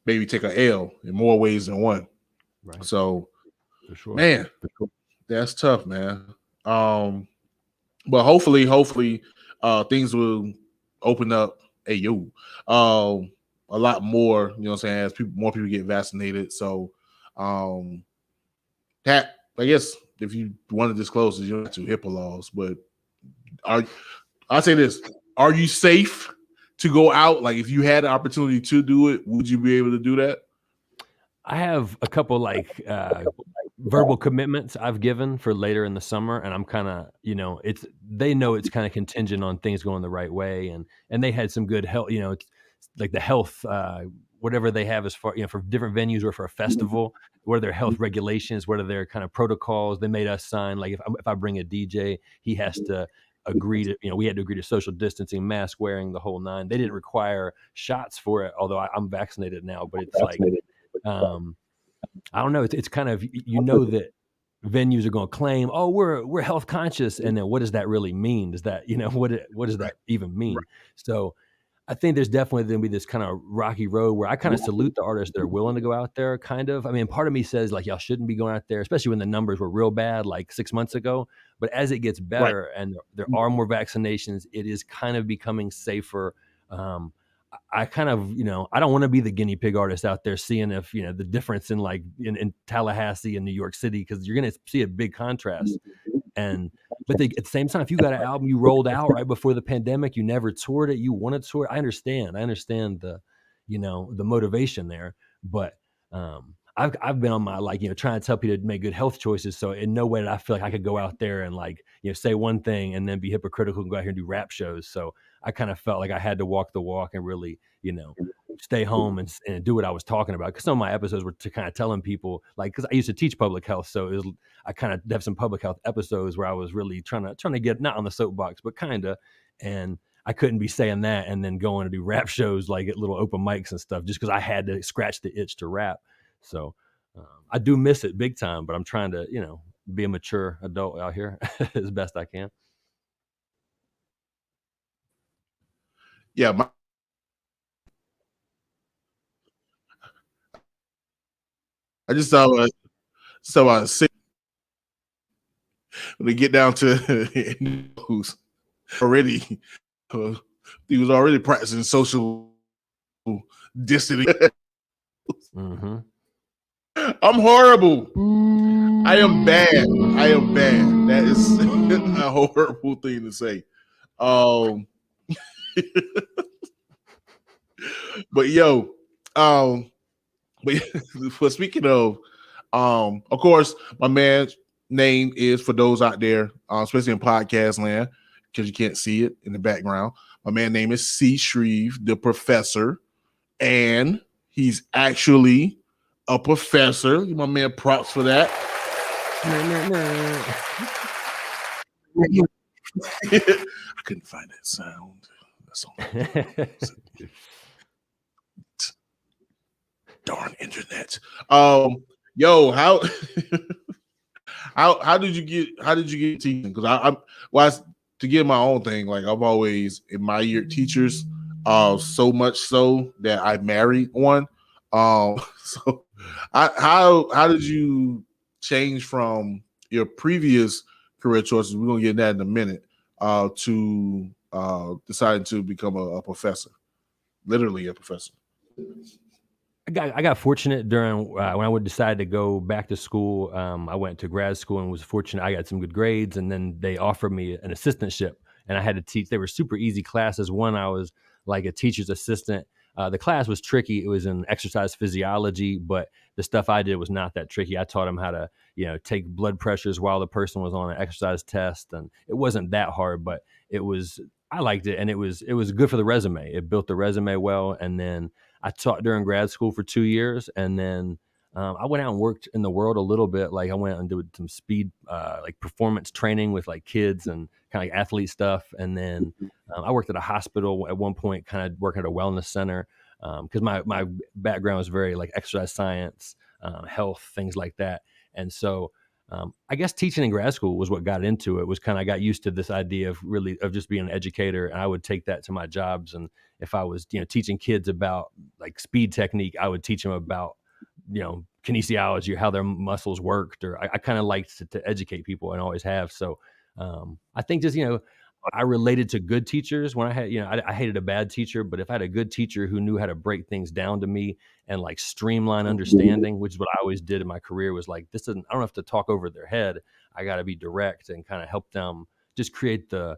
Speaker 1: maybe take a L in more ways than one.
Speaker 2: Right.
Speaker 1: So,
Speaker 2: for sure,
Speaker 1: man, that's tough, man. But hopefully, things will open up a lot more, you know what I'm saying, as more people get vaccinated. So that, I guess, if you want to disclose it, you don't have to HIPAA laws, but I'll say this, are you safe to go out? Like, if you had the opportunity to do it, would you be able to do that?
Speaker 2: I have a couple verbal commitments I've given for later in the summer, and I'm kind of, they know it's kind of contingent on things going the right way, and they had some good health, it's like the health, whatever they have as far, for different venues or for a festival, what are their health regulations, what are their kind of protocols. They made us sign, like if I bring a DJ, he has to agree to, we had to agree to social distancing, mask wearing, the whole nine. They didn't require shots for it, although I'm vaccinated now, but it's like, I don't know. It's kind of, that venues are going to claim, oh, we're health conscious, and then what does that really mean? Does that, what does that even mean? So I think there's definitely going to be this kind of rocky road where I kind of salute the artists that are willing to go out there. Kind of, I mean, part of me says like y'all shouldn't be going out there, especially when the numbers were real bad like 6 months ago. But as it gets better and there are more vaccinations, it is kind of becoming safer. I kind of, I don't want to be the guinea pig artist out there seeing if, the difference in like in Tallahassee and New York City, because you're going to see a big contrast. But at the same time, if you got an album you rolled out right before the pandemic, you never toured it, you want to tour it, I understand the, the motivation there. But I've been on my, trying to tell people to make good health choices. So in no way did I feel like I could go out there and say one thing and then be hypocritical and go out here and do rap shows. So I kind of felt like I had to walk the walk and really, stay home and do what I was talking about. Because some of my episodes were to kind of telling people, because I used to teach public health, so I kind of have some public health episodes where I was really trying to get not on the soapbox, but kind of, and I couldn't be saying that and then going to do rap shows at little open mics and stuff, just because I had to scratch the itch to rap. So I do miss it big time, but I'm trying to, be a mature adult out here as best I can.
Speaker 1: Yeah, I just saw when they get down to who's already he was already practicing social distancing.
Speaker 2: Mm-hmm.
Speaker 1: I'm horrible. I am bad. That is a horrible thing to say. But but speaking of course, my man's name is, for those out there, especially in podcast land, because you can't see it in the background. My man's name is C.Shreve The Professor, and he's actually a professor. My man, props for that. I couldn't find that sound. That's all. Darn internet. Yo, how did you get teaching? Because to get my own thing, like I've always admired teachers, so much so that I married one. So how did you change from your previous career choices? We're gonna get that in a minute. To deciding to become a professor, literally a professor.
Speaker 2: I got fortunate during when I would decide to go back to school. I went to grad school and was fortunate. I got some good grades, and then they offered me an assistantship and I had to teach. They were super easy classes. One, I was like a teacher's assistant. The class was tricky. It was in exercise physiology, but the stuff I did was not that tricky. I taught them how to, take blood pressures while the person was on an exercise test, and it wasn't that hard, but I liked it, and it was good for the resume. It built the resume well, and then I taught during grad school for 2 years, and then I went out and worked in the world a little bit. Like I went and did some speed, like performance training with like kids and kind of like athlete stuff. And then I worked at a hospital at one point, kind of working at a wellness center because my background was very like exercise science, health, things like that. And so I guess teaching in grad school was what got into it. Was kind of I got used to this idea of just being an educator, and I would take that to my jobs. And if I was teaching kids about like speed technique, I would teach them about kinesiology or how their muscles worked, or I kind of liked to educate people and always have. So I think just, I related to good teachers when I had, I hated a bad teacher, but if I had a good teacher who knew how to break things down to me and like streamline understanding, which is what I always did in my career, was like, I don't have to talk over their head. I got to be direct and kind of help them just create the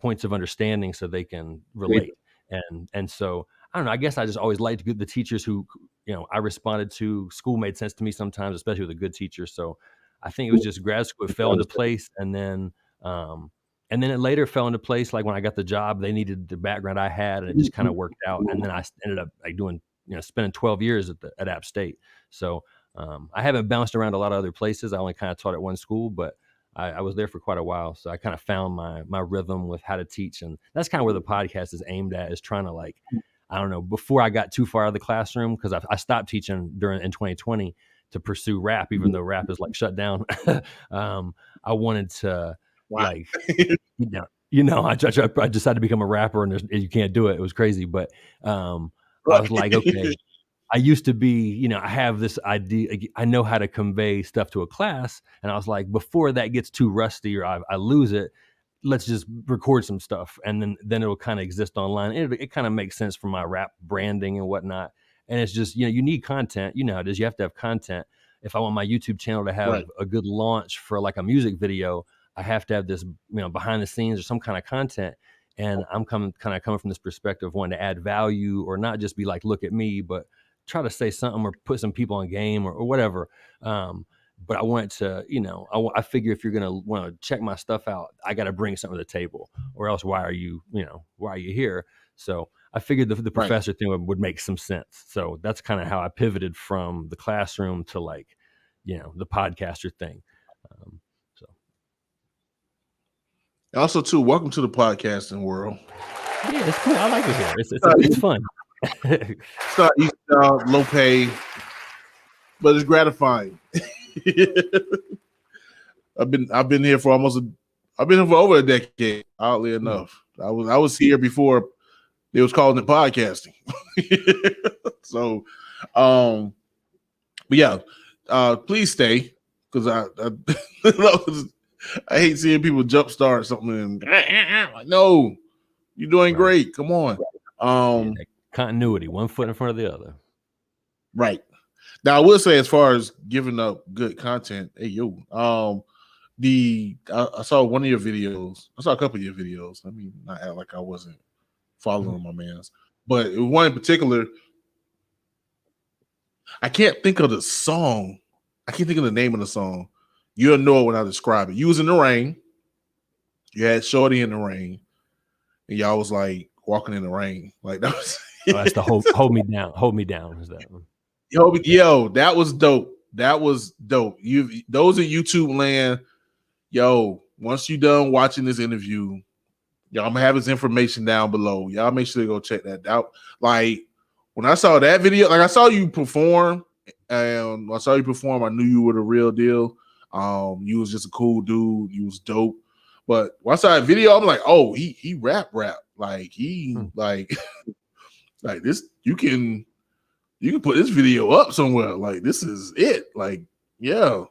Speaker 2: points of understanding so they can relate. And so I don't know, I guess I just always liked the teachers who, I responded to. School made sense to me sometimes, especially with a good teacher. So I think it was just grad school. It fell into place. And then it later fell into place. Like when I got the job, they needed the background I had, and it just kind of worked out. And then I ended up like doing, spending 12 years at App State. So I haven't bounced around a lot of other places. I only kind of taught at one school, but I was there for quite a while. So I kind of found my rhythm with how to teach. And that's kind of where the podcast is aimed at, is trying to like, I don't know, before I got too far out of the classroom, because I stopped teaching in 2020 to pursue rap, even though rap is like shut down. I wanted to like, I decided to become a rapper, and you can't do it. It was crazy. But I was like, okay, I used to be, I have this idea. I know how to convey stuff to a class. And I was like, before that gets too rusty or I lose it, let's just record some stuff, and then it'll kind of exist online. It kind of makes sense for my rap branding and whatnot. And it's just, you need content. You know how it is. You have to have content. If I want my YouTube channel to have a good launch for like a music video, I have to have this, behind the scenes or some kind of content. And I'm coming from this perspective of wanting to add value, or not just be like, look at me, but try to say something or put some people on game or whatever. But I wanted to, I figure if you're going to want to check my stuff out, I got to bring something to the table, or else why are you here? So I figured the professor thing would make some sense. So that's kind of how I pivoted from the classroom to like, the podcaster thing.
Speaker 1: Also, too, welcome to the podcasting world.
Speaker 2: Yeah, it's cool. I like it here. It's fun.
Speaker 1: It's not easy job, low pay, but it's gratifying. I've been here for over a decade. Oddly enough, I was here before they was calling it podcasting. So, but yeah, please stay, because I hate seeing people jumpstart something and like, no, you're doing great. Come on.
Speaker 2: Continuity, one foot in front of the other.
Speaker 1: Right. Now, I will say, as far as giving up good content, I saw one of your videos. I saw a couple of your videos. I mean, not act like I wasn't following my man's, but one in particular, I can't think of the song. I can't think of the name of the song. You'll know it when I describe it. You was in the rain. You had Shorty in the rain, and y'all was like walking in the rain. Like that was.
Speaker 2: That's the hold me down. Hold me down is that one.
Speaker 1: Yo, that was dope. That was dope. Those in YouTube land, yo, once you done watching this interview, y'all, I'm gonna have his information down below. Y'all make sure to go check that out. Like when I saw that video, like I saw you perform, and I I knew you were the real deal. You was just a cool dude. You was dope. But once I saw that video, I'm like, oh, he rap. Like he like this, you can put this video up somewhere. Like this is it. Like, yeah.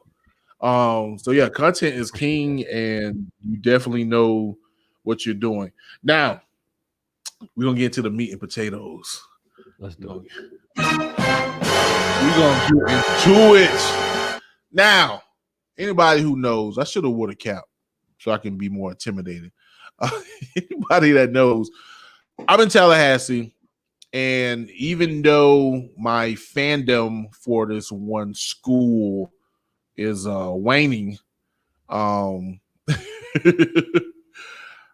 Speaker 1: So yeah, content is king, and you definitely know what you're doing. Now, we're gonna get into the meat and potatoes.
Speaker 2: Let's do it.
Speaker 1: We're gonna get into it. Now, anybody who knows, I should have worn a cap so I can be more intimidating. Anybody that knows, I'm in Tallahassee, and even though my fandom for this one school is waning, um,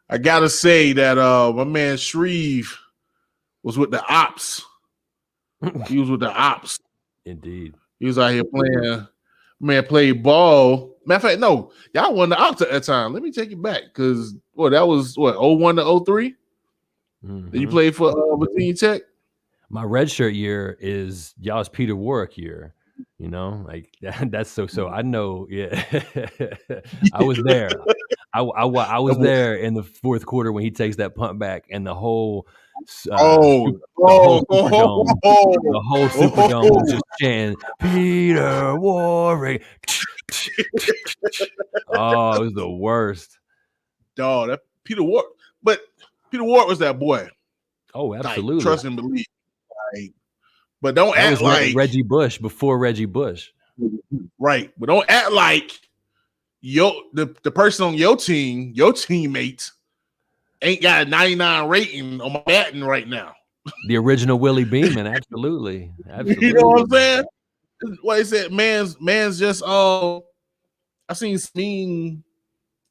Speaker 1: I gotta say that my man Shreve was with the ops. He was with the ops.
Speaker 2: Indeed.
Speaker 1: He was out here playing. Man played ball. Matter of fact, no, y'all won the ops at that time. Let me take it back because that was what 01 to 03.
Speaker 2: Mm-hmm.
Speaker 1: Did you play for Virginia Tech?
Speaker 2: My redshirt year is y'all's Peter Warwick year. You know, like that's so. I know. Yeah, I was there. I was there in the fourth quarter when he takes that punt back, and the whole the whole Superdome was just chanting Peter Warwick. Oh, it was the worst.
Speaker 1: Dog, that Peter Ward, but Peter Ward was that boy.
Speaker 2: Oh, absolutely.
Speaker 1: Like, trust and believe. Like, but don't act like
Speaker 2: Reggie Bush before Reggie Bush.
Speaker 1: Right, but don't act like the person on your team, your teammates, ain't got a 99 rating on my batting right now.
Speaker 2: The original Willie Beeman, absolutely.
Speaker 1: You know what I'm saying? What he said, man's just I seen Smeen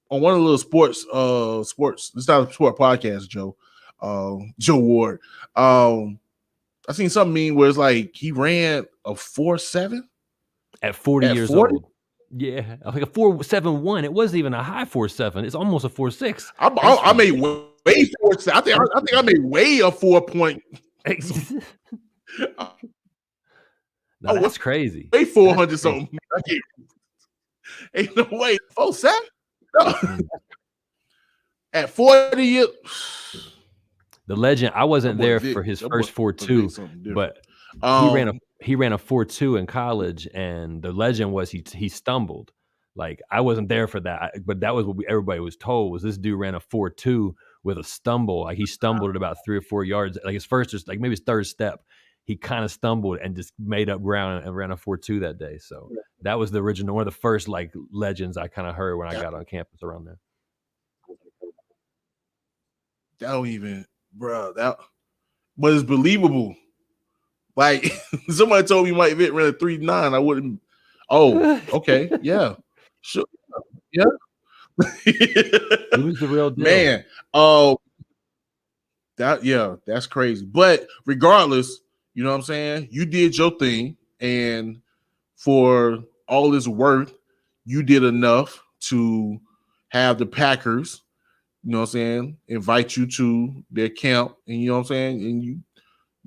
Speaker 1: on one of the little sports. It's not a sport podcast, Joe Ward. I seen something mean where it's like he ran a 4.7
Speaker 2: at 40 years old. Yeah, like a 4.71. It wasn't even a high 4.7. It's almost a 4.6.
Speaker 1: I made way 4.7. I think I made way a 4 point.
Speaker 2: No, that's crazy.
Speaker 1: Way 400 something. Ain't no way. 4.7. No. At 40 years.
Speaker 2: The legend. I wasn't there for his first 4.2, but he ran a 4.2 in college, and the legend was he stumbled. Like, I wasn't there for that, but that was what everybody was told, was this dude ran a 4.2 with a stumble. Like, he stumbled at about 3 or 4 yards. Like, his first, just like maybe his third step, he kind of stumbled and just made up ground and ran a 4.2 that day. So that was the original, one of the first like legends I kind of heard when I got on campus around there.
Speaker 1: That don't even, bro. That, but it's believable. Like, somebody told me Mike Vick ran a 3.9, I wouldn't. Oh, okay, yeah, sure, yeah.
Speaker 2: He was the real deal,
Speaker 1: man. That's crazy. But regardless, you know what I'm saying? You did your thing, and for all this work, you did enough to have the Packers, you know what I'm saying, invite you to their camp, and you know what I'm saying, and you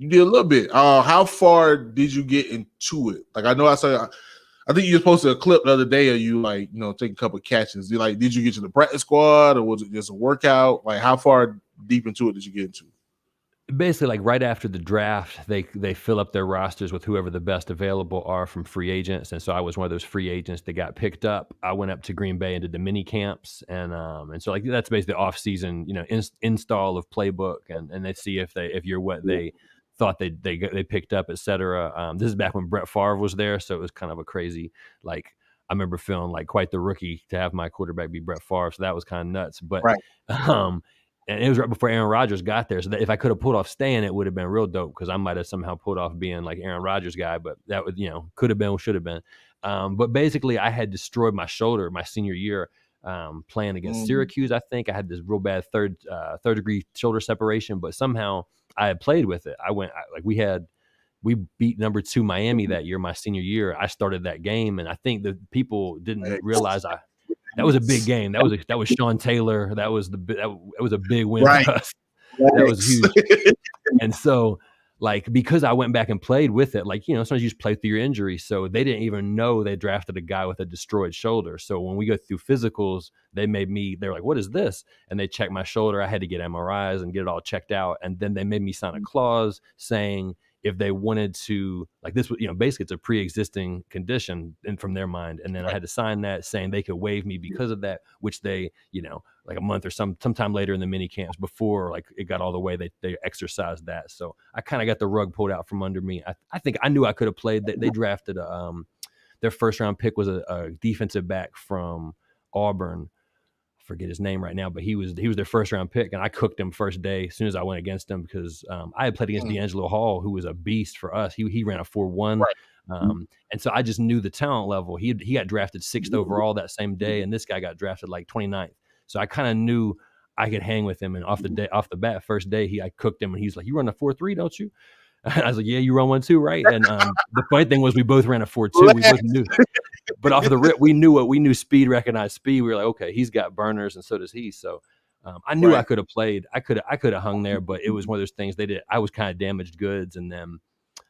Speaker 1: did a little bit. How far did you get into it? Like, I know I think you just posted a clip the other day of you, like, you know, taking a couple of catches. Did you get to the practice squad, or was it just a workout? Like, how far deep into it did you get into?
Speaker 2: Basically, like right after the draft, they fill up their rosters with whoever the best available are from free agents, and so I was one of those free agents that got picked up. I went up to Green Bay and did the mini camps, and so like that's basically the off season, you know, install of playbook, and they see if you're what they thought they picked up, etc. This is back when Brett Favre was there, so it was kind of a crazy, like, I remember feeling like quite the rookie to have my quarterback be Brett Favre, so that was kind of nuts. But right. And it was right before Aaron Rodgers got there, so that if I could have pulled off staying, it would have been real dope, because I might have somehow pulled off being like Aaron Rodgers guy, but that would, you know, could have been, should have been. But basically, I had destroyed my shoulder my senior year playing against Syracuse. I think I had this real bad third degree shoulder separation, but somehow I had played with it. We beat number 2 Miami that year, my senior year. I started that game, and I think the people didn't realize that was a big game. That was Sean Taylor. That was a big win for us. That was huge. And so, like, because I went back and played with it, like, you know, sometimes you just play through your injury. So they didn't even know they drafted a guy with a destroyed shoulder. So when we go through physicals, they're like, what is this? And they checked my shoulder. I had to get MRIs and get it all checked out. And then they made me sign a clause saying if they wanted to, like, this was, you know, basically it's a pre-existing condition from their mind. And then I had to sign that saying they could waive me because of that, which they, you know, like a month or sometime later in the mini camps before, like, it got all the way, they exercised that. So I kind of got the rug pulled out from under me. I think I knew I could have played. They drafted their first round pick was a defensive back from Auburn. forget his name right now, but he was their first round pick, and I cooked him first day as soon as I went against him because I had played against D'Angelo Hall, who was a beast for us. He ran a 4.1. And so I just knew the talent level. He got drafted 6th overall that same day, and this guy got drafted like 29th. So I kind of knew I could hang with him. And off the bat, first day, I cooked him, and he's like, "You run a 4.3, don't you?" I was like, "Yeah, you run one too, right?" And the funny thing was, we both ran a 4.2. We both knew, but off the rip, we knew speed recognized speed. We were like, okay, he's got burners, and so does he. So I knew I could have played. I could have hung there, but it was one of those things they did. I was kind of damaged goods, and then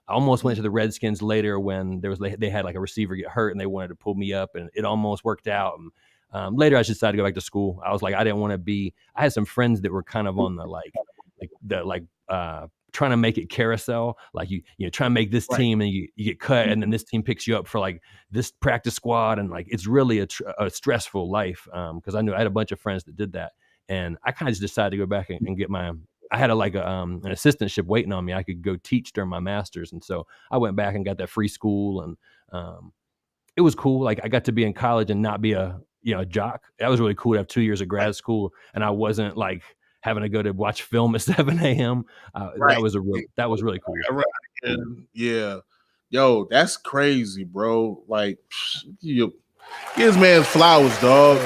Speaker 2: I almost went to the Redskins later when they had like a receiver get hurt and they wanted to pull me up, and it almost worked out. And later, I just decided to go back to school. I was like, I didn't want to be. I had some friends that were kind of on the trying to make it carousel, like you try to make this team and you get cut, and then this team picks you up for like this practice squad, and like it's really a stressful life. Because I had a bunch of friends that did that, and I kind of just decided to go back and get my. I had an assistantship waiting on me. I could go teach during my master's. And so I went back and got that free school, and it was cool. Like I got to be in college and not be a jock. That was really cool to have 2 years of grad school. And I wasn't like having to go to watch film at 7 a.m. That was really cool.
Speaker 1: Yeah. Yo, that's crazy, bro. Like, give this man's flowers, dog.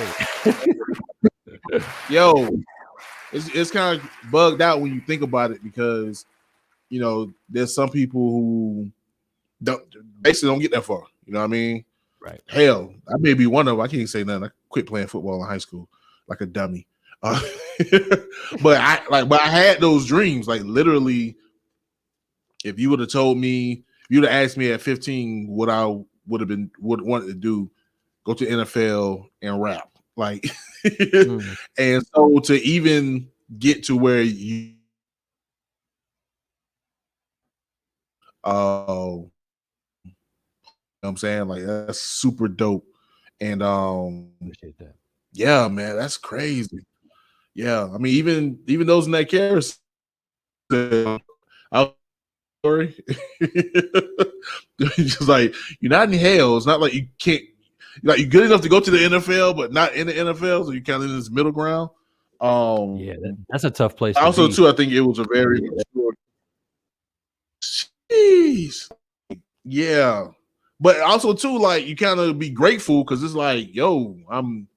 Speaker 1: Yo, it's kind of bugged out when you think about it because there's some people who basically don't get that far. You know what I mean?
Speaker 2: Right.
Speaker 1: Hell, I may be one of them. I can't say nothing. I quit playing football in high school like a dummy. But I had those dreams. Like literally, if you would have told me, if you'd have asked me at 15 what I would wanted to do, go to NFL and rap. Like, and so to even get to where you, know what I'm saying, like that's super dope. And
Speaker 2: appreciate that.
Speaker 1: Yeah, man, that's crazy. Yeah, I mean, even those in that carousel, story, just like you're not in hell. It's not like you can't. Like you're good enough to go to the NFL, but not in the NFL, so you're kind of in this middle ground.
Speaker 2: Yeah, that's a tough place.
Speaker 1: Also, too, I think it was a very jeez, yeah. But also, too, like you kind of be grateful because it's like, yo, I'm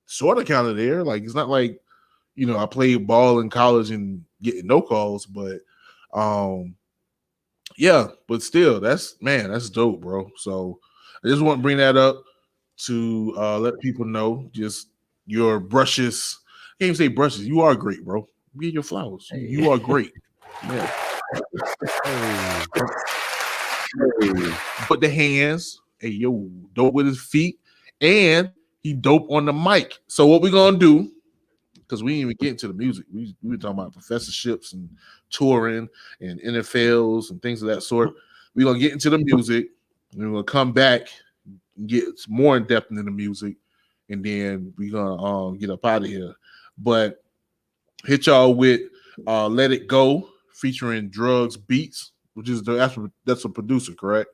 Speaker 1: sort of kind of there. Like it's not like I played ball in college and getting no calls, but yeah, but still, that's dope, bro. So I just want to bring that up to let people know just your brushes. I can't even say brushes. You are great, bro. Get your flowers.
Speaker 2: Hey.
Speaker 1: You are great. Yeah. But the hands, hey yo, dope with his feet, and he dope on the mic. So what we gonna do? Because we didn't even get into the music. We were talking about professorships and touring and NFLs and things of that sort. We're gonna get into the music, and we're gonna come back and get more in depth into the music, and then we're gonna get up out of here. But hit y'all with "Let It Go" featuring Drugs Beats, which is that's a producer, correct?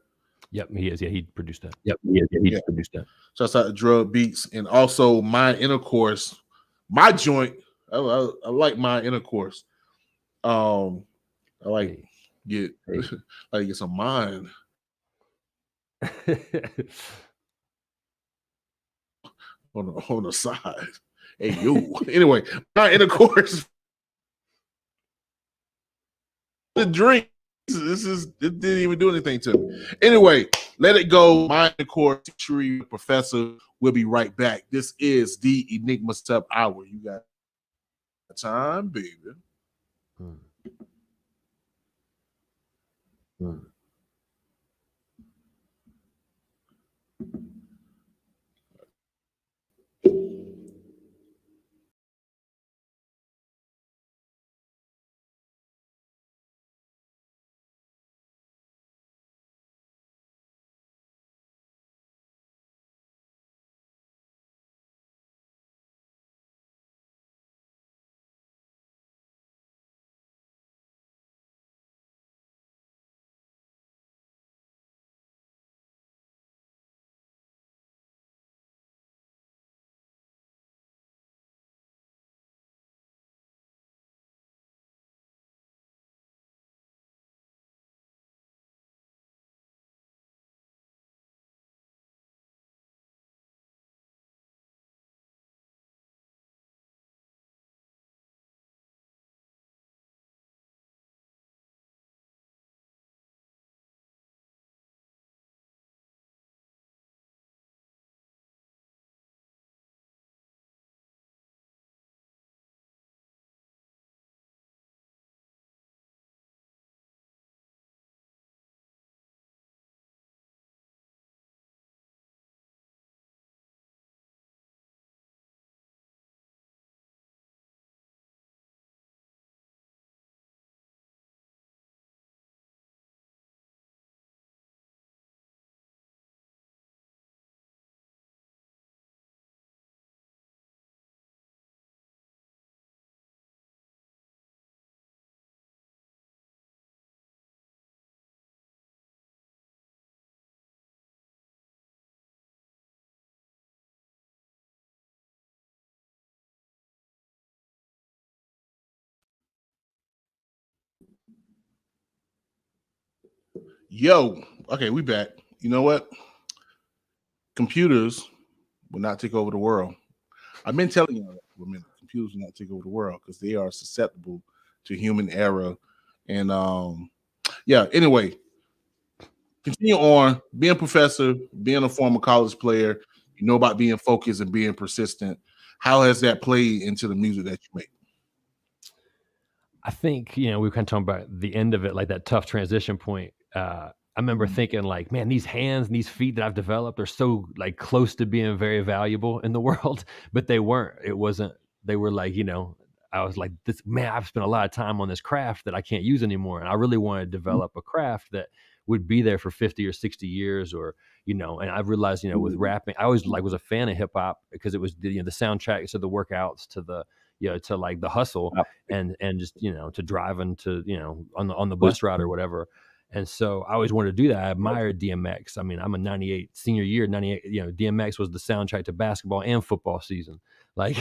Speaker 2: Yep, he is. Yeah, he produced that.
Speaker 1: Yep, he produced that. So that's out Drug Beats, and also My Intercourse. My joint, I like My Intercourse. I like get some mind on the side. Hey yo. Anyway, My Intercourse. The dream. It didn't even do anything to me. Anyway, Let It Go. My Intercourse. C.Shreve The Professor. We'll be right back. This is the Enigma Sept Hour. You got time, baby. Yo, okay, we back. You know what? Computers will not take over the world. I've been telling you that for a minute. Computers will not take over the world because they are susceptible to human error. And yeah, anyway, continue on being a professor, being a former college player. You know about being focused and being persistent. How has that played into the music that you make?
Speaker 2: I think, we were kind of talking about the end of it, like that tough transition point. I remember thinking like, man, these hands and these feet that I've developed are so like close to being very valuable in the world, but they weren't. It wasn't, they were like, I was like, this man, I've spent a lot of time on this craft that I can't use anymore. And I really want to develop a craft that would be there for 50 or 60 years or, and I've realized, with rapping, I always like was a fan of hip hop because it was the soundtracks to the workouts to the, to like the hustle and just to driving to on the bus route or whatever. And so I always wanted to do that. I admired DMX. I mean, I'm a 98 senior year, 98, DMX was the soundtrack to basketball and football season. Like,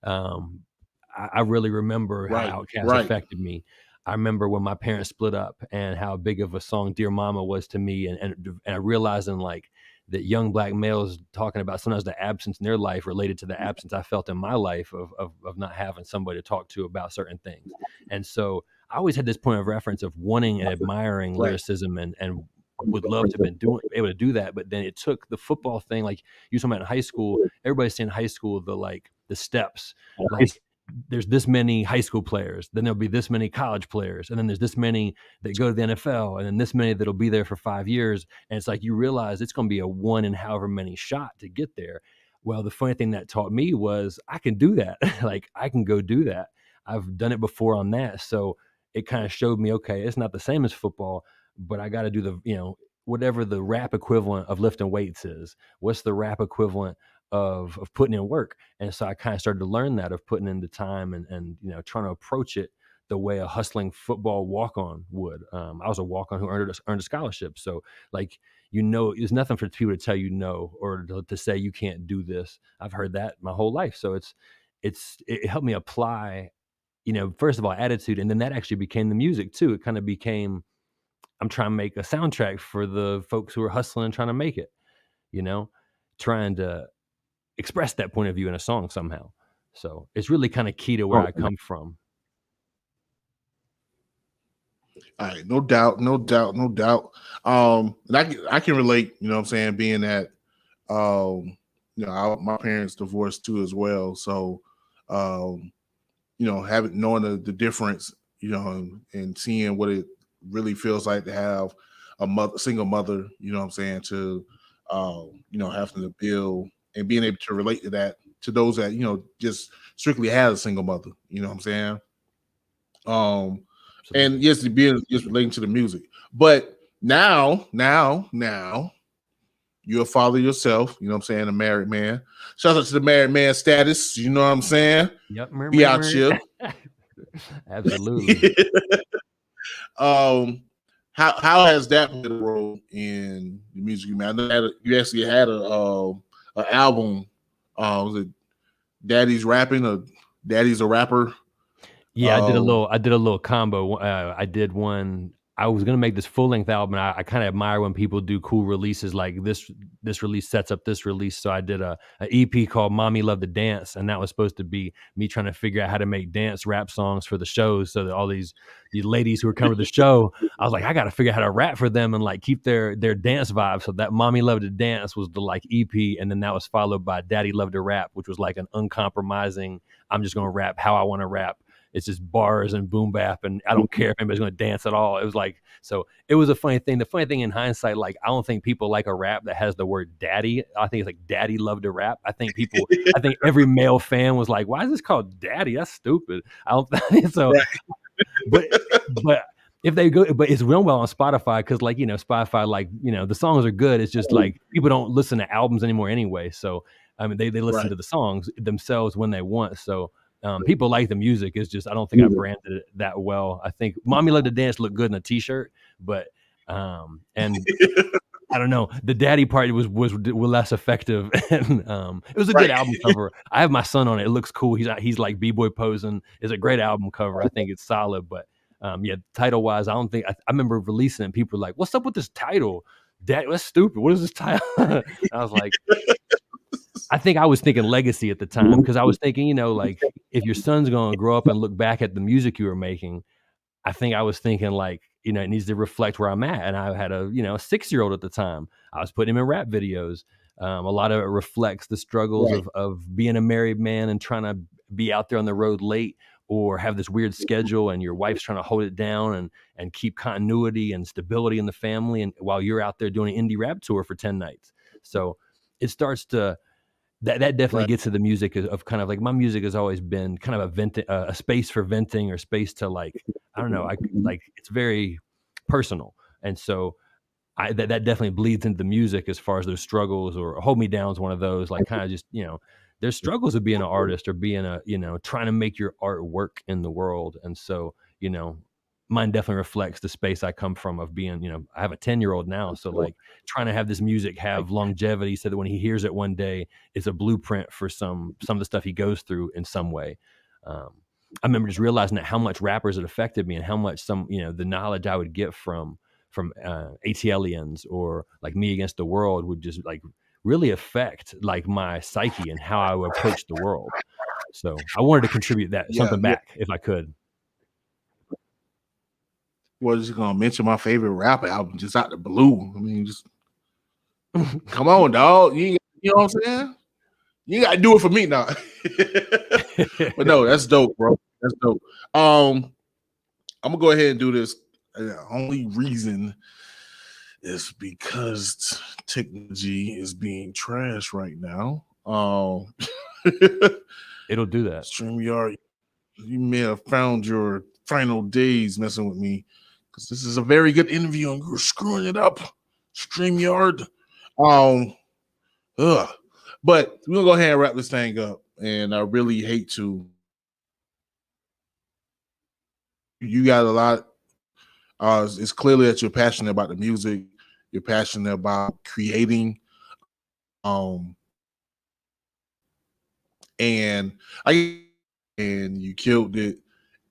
Speaker 2: I really remember how Outkast affected me. I remember when my parents split up and how big of a song Dear Mama was to me. And I realizing like that young black males talking about sometimes the absence in their life related to the absence I felt in my life of not having somebody to talk to about certain things. And so I always had this point of reference of wanting and admiring lyricism and would love to have been able to do that. But then it took the football thing, like you were talking about in high school, everybody's saying high school, the steps, like there's this many high school players, then there'll be this many college players, and then there's this many that go to the NFL, and then this many that'll be there for 5 years. And it's like you realize it's going to be a one in however many shot to get there. Well, the funny thing that taught me was I can do that. Like I can go do that. I've done it before on that. So it kind of showed me, okay, it's not the same as football, but I got to do the, whatever the rap equivalent of lifting weights is. What's the rap equivalent of putting in work? And so I kind of started to learn that of putting in the time and trying to approach it the way a hustling football walk-on would. I was a walk-on who earned a scholarship. So like, there's nothing for people to tell you no, or to say you can't do this. I've heard that my whole life. So it helped me apply, first of all, attitude. And then that actually became the music too. It kind of became, I'm trying to make a soundtrack for the folks who are hustling and trying to make it, trying to express that point of view in a song somehow. So it's really kind of key to where I come from.
Speaker 1: All right, no doubt. And I can relate, what I'm saying, being that my parents divorced too as well. So having knowing the difference, and seeing what it really feels like to have a single mother, what I'm saying, to having to build and being able to relate to that to those that just strictly has a single mother, what I'm saying. And yes, being just relating to the music, but now you're a father yourself, what I'm saying, a married man. Shout out to the married man status, you know what I'm saying?
Speaker 2: Yep,
Speaker 1: be out here.
Speaker 2: Absolutely.
Speaker 1: How has that played a role in the music you made? I know you actually had an album. Was it Daddy's Rapping or Daddy's a Rapper?
Speaker 2: Yeah, I did a little combo. I did one. I was gonna make this full length album. I kind of admire when people do cool releases like this. This release sets up this release. So I did a EP called "Mommy Love to Dance," and that was supposed to be me trying to figure out how to make dance rap songs for the shows. So that all these ladies who were coming to the show, I was like, I got to figure out how to rap for them and like keep their dance vibe. So that "Mommy Love to Dance" was the like EP, and then that was followed by "Daddy Love to Rap," which was like an uncompromising. I'm just gonna rap how I want to rap. It's just bars and boom bap, and I don't care if anybody's going to dance at all. It was like, so it was a funny thing. The funny thing in hindsight, like, I don't think people like a rap that has the word daddy. I think it's like daddy love to rap. I think every male fan was like, why is this called daddy? That's stupid. I don't think so. But if they go, but it's real well on Spotify because, like, Spotify, like, the songs are good. It's just like people don't listen to albums anymore anyway. So, I mean, they listen to the songs themselves when they want. So, people like the music. It's just I don't think I branded it that well. I think "Mommy Love to Dance" looked good in a T-shirt, but and I don't know. The daddy part was less effective, and it was a good album cover. I have my son on it. It looks cool. He's like b-boy posing. It's a great album cover. I think it's solid, but Yeah, title wise, I don't think I remember releasing it and people were like, "What's up with this title? That's stupid. What is this title?" I was like, I think I was thinking legacy at the time because I was thinking, you know, like if your son's gonna grow up and look back at the music you were making, I think I was thinking like, you know, it needs to reflect where I'm at. And I had a, you know, a 6-year-old at the time. I was putting him in rap videos. A lot of it reflects the struggles
Speaker 1: Right.
Speaker 2: of being a married man and trying to be out there on the road late or have this weird schedule and your wife's trying to hold it down and keep continuity and stability in the family and while you're out there doing an indie rap tour for 10 nights. So it starts to that definitely
Speaker 1: Right.
Speaker 2: gets to the music of kind of like my music has always been kind of a space for venting or space to like I don't know like it's very personal and so that definitely bleeds into the music as far as those struggles or Hold Me Down is one of those like kind of just you know there's struggles of being an artist or being a you know trying to make your art work in the world and so you know mine definitely reflects the space I come from of being you know I have a 10-year-old now so like trying to have this music have longevity so that when he hears it one day it's a blueprint for some of the stuff he goes through in some way I remember just realizing that how much rappers had affected me and how much some you know the knowledge I would get from ATLians or like Me Against the World would just like really affect like my psyche and how I would approach the world. So I wanted to contribute that
Speaker 1: Yeah.
Speaker 2: something back if I could.
Speaker 1: Was just gonna mention my favorite rap album just out the blue. I mean, just come on, dog. You know what I'm saying? You gotta do it for me now. But no, that's dope, bro. That's dope. I'm gonna go ahead and do this. The only reason is because technology is being trashed right now.
Speaker 2: It'll do that.
Speaker 1: StreamYard, you may have found your final days messing with me because this is a very good interview and you're screwing it up. StreamYard. Ugh. But we're gonna go ahead and wrap this thing up. And I really hate to. You got a lot. It's clearly that you're passionate about the music. You're passionate about creating. And you killed it.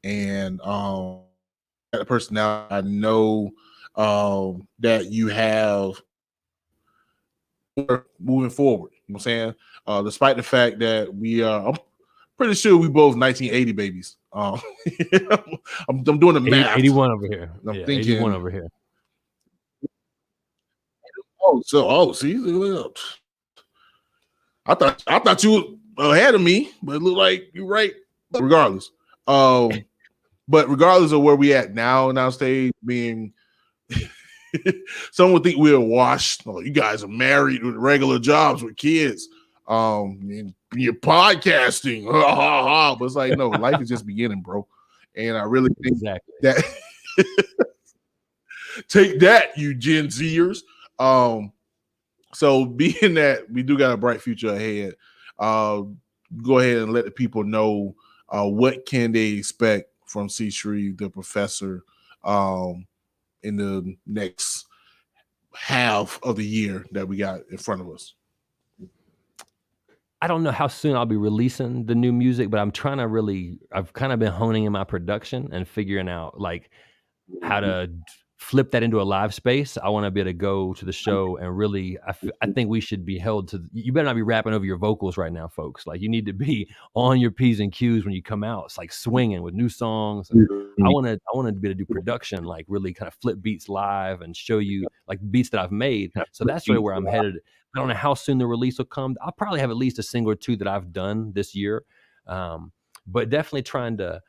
Speaker 1: And the personality I know that you have moving forward. You know what I'm saying? Despite the fact that I'm pretty sure we both 1980 babies. I'm doing the math.
Speaker 2: 81 over here.
Speaker 1: I'm
Speaker 2: yeah,
Speaker 1: thinking
Speaker 2: 81 over here.
Speaker 1: See, I thought you were ahead of me, but it looked like you're right. Regardless, but regardless of where we at now in our stage, being someone would think we're washed. Oh, you guys are married with regular jobs with kids. And you're podcasting. But it's like, no, life is just beginning, bro. And I really think that take that, you Gen Zers. So being that we do got a bright future ahead, go ahead and let the people know what can they expect from C.Shreve the Professor in the next half of the year that we got in front of us.
Speaker 2: I don't know how soon I'll be releasing the new music, but I'm trying to I've kind of been honing in my production and figuring out like how to flip that into a live space. I want to be able to go to the show and really, I think we should be held to, you better not be rapping over your vocals right now, folks. Like you need to be on your P's and Q's when you come out. It's like swinging with new songs. And I want to be able to do production, like really kind of flip beats live and show you like beats that I've made. So that's really where I'm headed. I don't know how soon the release will come. I'll probably have at least a single or two that I've done this year. But definitely trying to,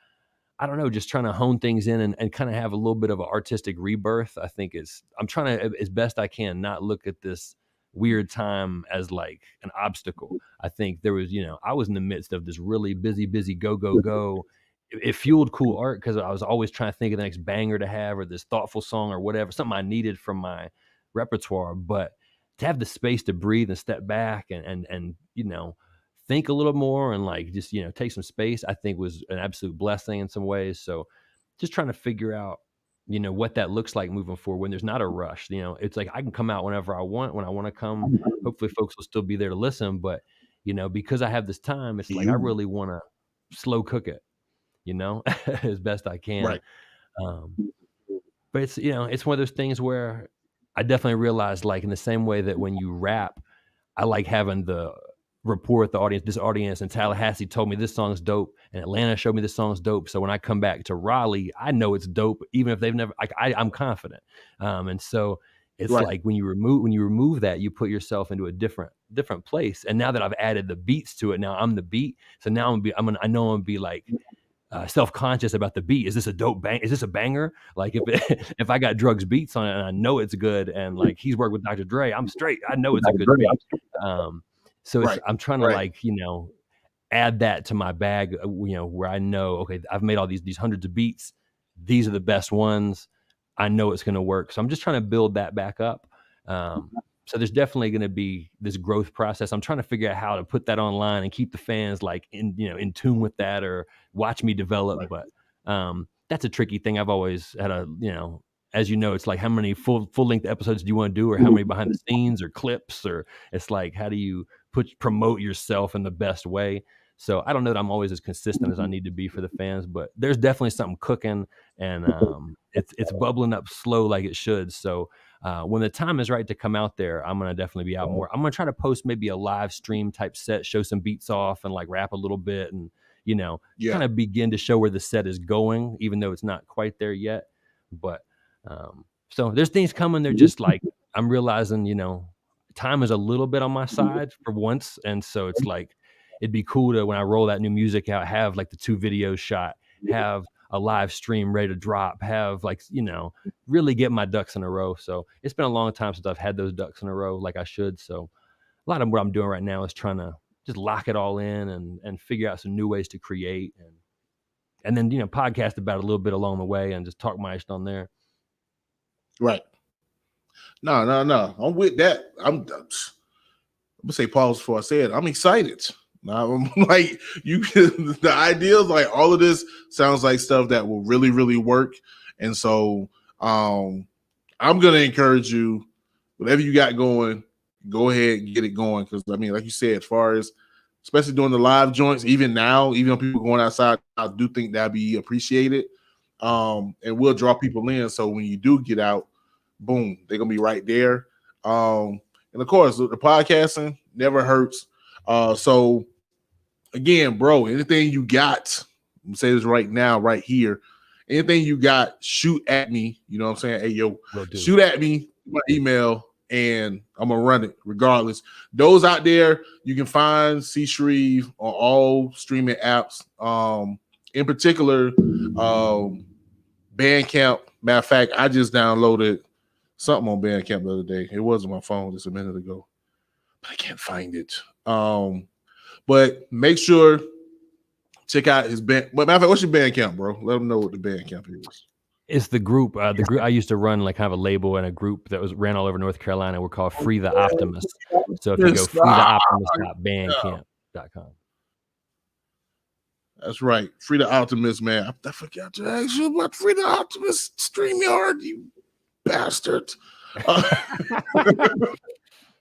Speaker 2: I don't know, just trying to hone things in and kind of have a little bit of an artistic rebirth. I think I'm trying to, as best I can, not look at this weird time as like an obstacle. I think there was, I was in the midst of this really busy, go. It fueled cool art because I was always trying to think of the next banger to have or this thoughtful song or whatever, something I needed from my repertoire. But to have the space to breathe and step back and think a little more and like just take some space, I think was an absolute blessing in some ways. So just trying to figure out what that looks like moving forward when there's not a rush. It's like I can come out whenever I want, when I want to come. Hopefully folks will still be there to listen, but because I have this time, it's like I really want to slow cook it as best I can.
Speaker 1: Right.
Speaker 2: But it's, it's one of those things where I definitely realized, like, in the same way that when you rap, I like having the rapport with the audience. This audience in Tallahassee told me this song's dope, and Atlanta showed me this song's dope. So when I come back to Raleigh, I know it's dope, even if they've never. Like, I'm confident, and so it's
Speaker 1: Right.
Speaker 2: like when you remove that, you put yourself into a different place. And now that I've added the beats to it, now I'm the beat. So now I know I'm gonna be like, self-conscious about the beat. Is this a dope bang? Is this a banger? Like, if I got Drugs beats on it and I know it's good, and like he's worked with Dr. Dre, I'm straight. I know it's a good beat. So
Speaker 1: Right.
Speaker 2: I'm trying to like, add that to my bag, where I know, okay, I've made all these hundreds of beats. These are the best ones. I know it's going to work. So I'm just trying to build that back up. So there's definitely going to be this growth process. I'm trying to figure out how to put that online and keep the fans like in tune with that, or watch me develop.
Speaker 1: Right.
Speaker 2: But that's a tricky thing. I've always had as you know, it's like, how many full length episodes do you want to do, or how many behind the scenes or clips, or it's like, how do you promote yourself in the best way? So I don't know that I'm always as consistent as I need to be for the fans, but there's definitely something cooking, and it's bubbling up slow like it should. So when the time is right to come out there, I'm gonna definitely be out more. I'm gonna try to post maybe a live stream type set, show some beats off, and like rap a little bit, and kind of begin to show where the set is going, even though it's not quite there yet. But so there's things coming. They're just like, I'm realizing, time is a little bit on my side for once, and so it's like, it'd be cool to, when I roll that new music out, have like the 2 videos shot, have a live stream ready to drop, have like, really get my ducks in a row. So it's been a long time since I've had those ducks in a row like I should. So a lot of what I'm doing right now is trying to just lock it all in and figure out some new ways to create, and then, podcast about it a little bit along the way, and just talk my shit on there.
Speaker 1: Right. No. I'm with that. I'm gonna say pause before I say it. I'm excited. I'm like, the ideas, like all of this sounds like stuff that will really, really work. And so I'm gonna encourage you, whatever you got going, go ahead and get it going. Because I mean, like you said, as far as especially doing the live joints, even now, even people going outside, I do think that'd be appreciated. And we'll draw people in. So when you do get out, boom, they're gonna be right there. And of course, the podcasting never hurts. So again, bro, anything you got, I'm gonna say this right now, right here. Anything you got, shoot at me. You know what I'm saying? Hey, yo, shoot at me, my email, and I'm gonna run it regardless. Those out there, you can find C.Shreve on all streaming apps. In particular, Bandcamp. Matter of fact, I just downloaded something on Bandcamp the other day. It was on my phone just a minute ago, but I can't find it. But make sure check out his band. But matter of fact, what's your Bandcamp, bro? Let them know what the Bandcamp is.
Speaker 2: It's the group. The group I used to run, like kind of a label and a group that ran all over North Carolina. We're called Free the Optimus. So if you go freetheoptimist.bandcamp.com.
Speaker 1: That's right. Free the Optimus, man. I forgot to ask you about Free the Optimus StreamYard, you bastard.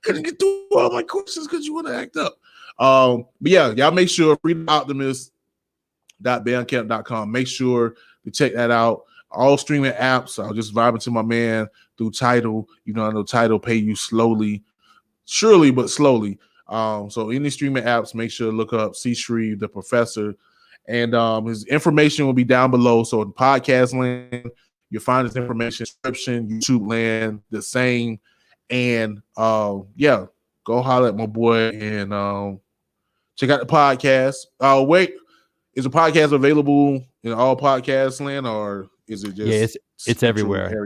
Speaker 1: Couldn't get through all my questions because you want to act up. But yeah, y'all make sure freetheoptimist.bandcamp.com. Make sure to check that out. All streaming apps. I'll just vibing to my man through Tidal. You know, I know Tidal pay you surely, but slowly. So any streaming apps, make sure to look up C.Shreve The Professor. And his information will be down below. So in podcast land, you'll find his information, description, YouTube land, the same. And yeah, go holler at my boy and check out the podcast. Wait, is the podcast available in all podcast land, or is it just
Speaker 2: it's everywhere?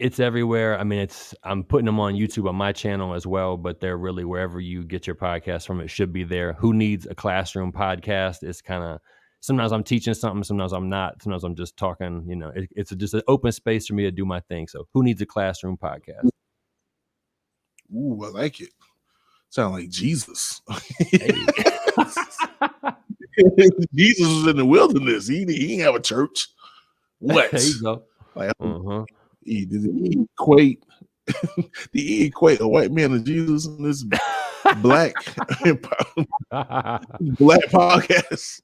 Speaker 2: It's everywhere. I mean, I'm putting them on YouTube on my channel as well, but they're really wherever you get your podcast from. It should be there. Who needs a classroom podcast? It's kind of, sometimes I'm teaching something, sometimes I'm not, sometimes I'm just talking. You know, it's just an open space for me to do my thing. So who needs a classroom podcast?
Speaker 1: Ooh, I like it. Sound like Jesus. Jesus was in the wilderness. He didn't have a church. What?
Speaker 2: There you go.
Speaker 1: Like, did he equate a white man to Jesus in this black black podcast?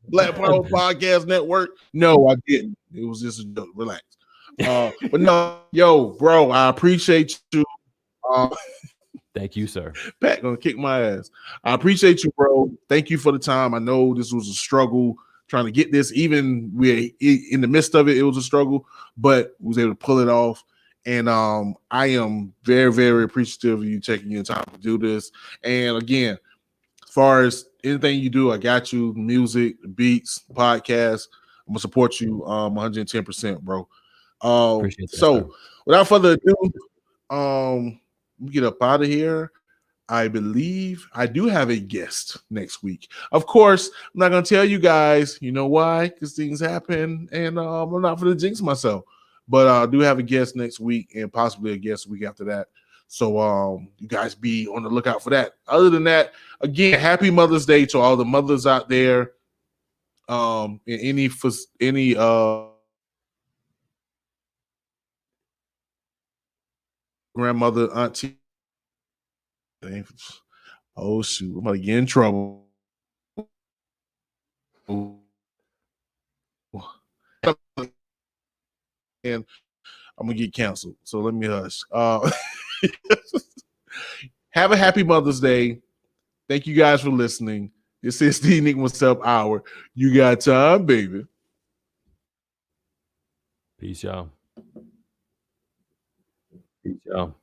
Speaker 1: Black Power Podcast Network. No, I didn't. It was just a joke. Relax. But no, yo, bro, I appreciate you.
Speaker 2: Thank you, sir.
Speaker 1: Pat gonna kick my ass. I appreciate you, bro. Thank you for the time. I know this was a struggle trying to get this. Even we in the midst of it, it was a struggle, but was able to pull it off. And I am very, very appreciative of you taking your time to do this. And again, as far as anything you do, I got you. Music, beats, podcast. I'm gonna support you 110%, bro.
Speaker 2: Appreciate that,
Speaker 1: So
Speaker 2: sir.
Speaker 1: without further ado, we get up out of here. I believe I do have a guest next week. Of course, I'm not going to tell you guys. You know why? Because things happen, and I'm not going to jinx myself. But I do have a guest next week, and possibly a guest week after that. So you guys be on the lookout for that. Other than that, again, happy Mother's Day to all the mothers out there. Any grandmother, auntie. Oh shoot, I'm about to get in trouble. And I'm gonna get canceled. So let me hush. Have a happy Mother's Day. Thank you guys for listening. This is the Enigma Sept Hour. You got time, baby.
Speaker 2: Peace, y'all. Peace, y'all.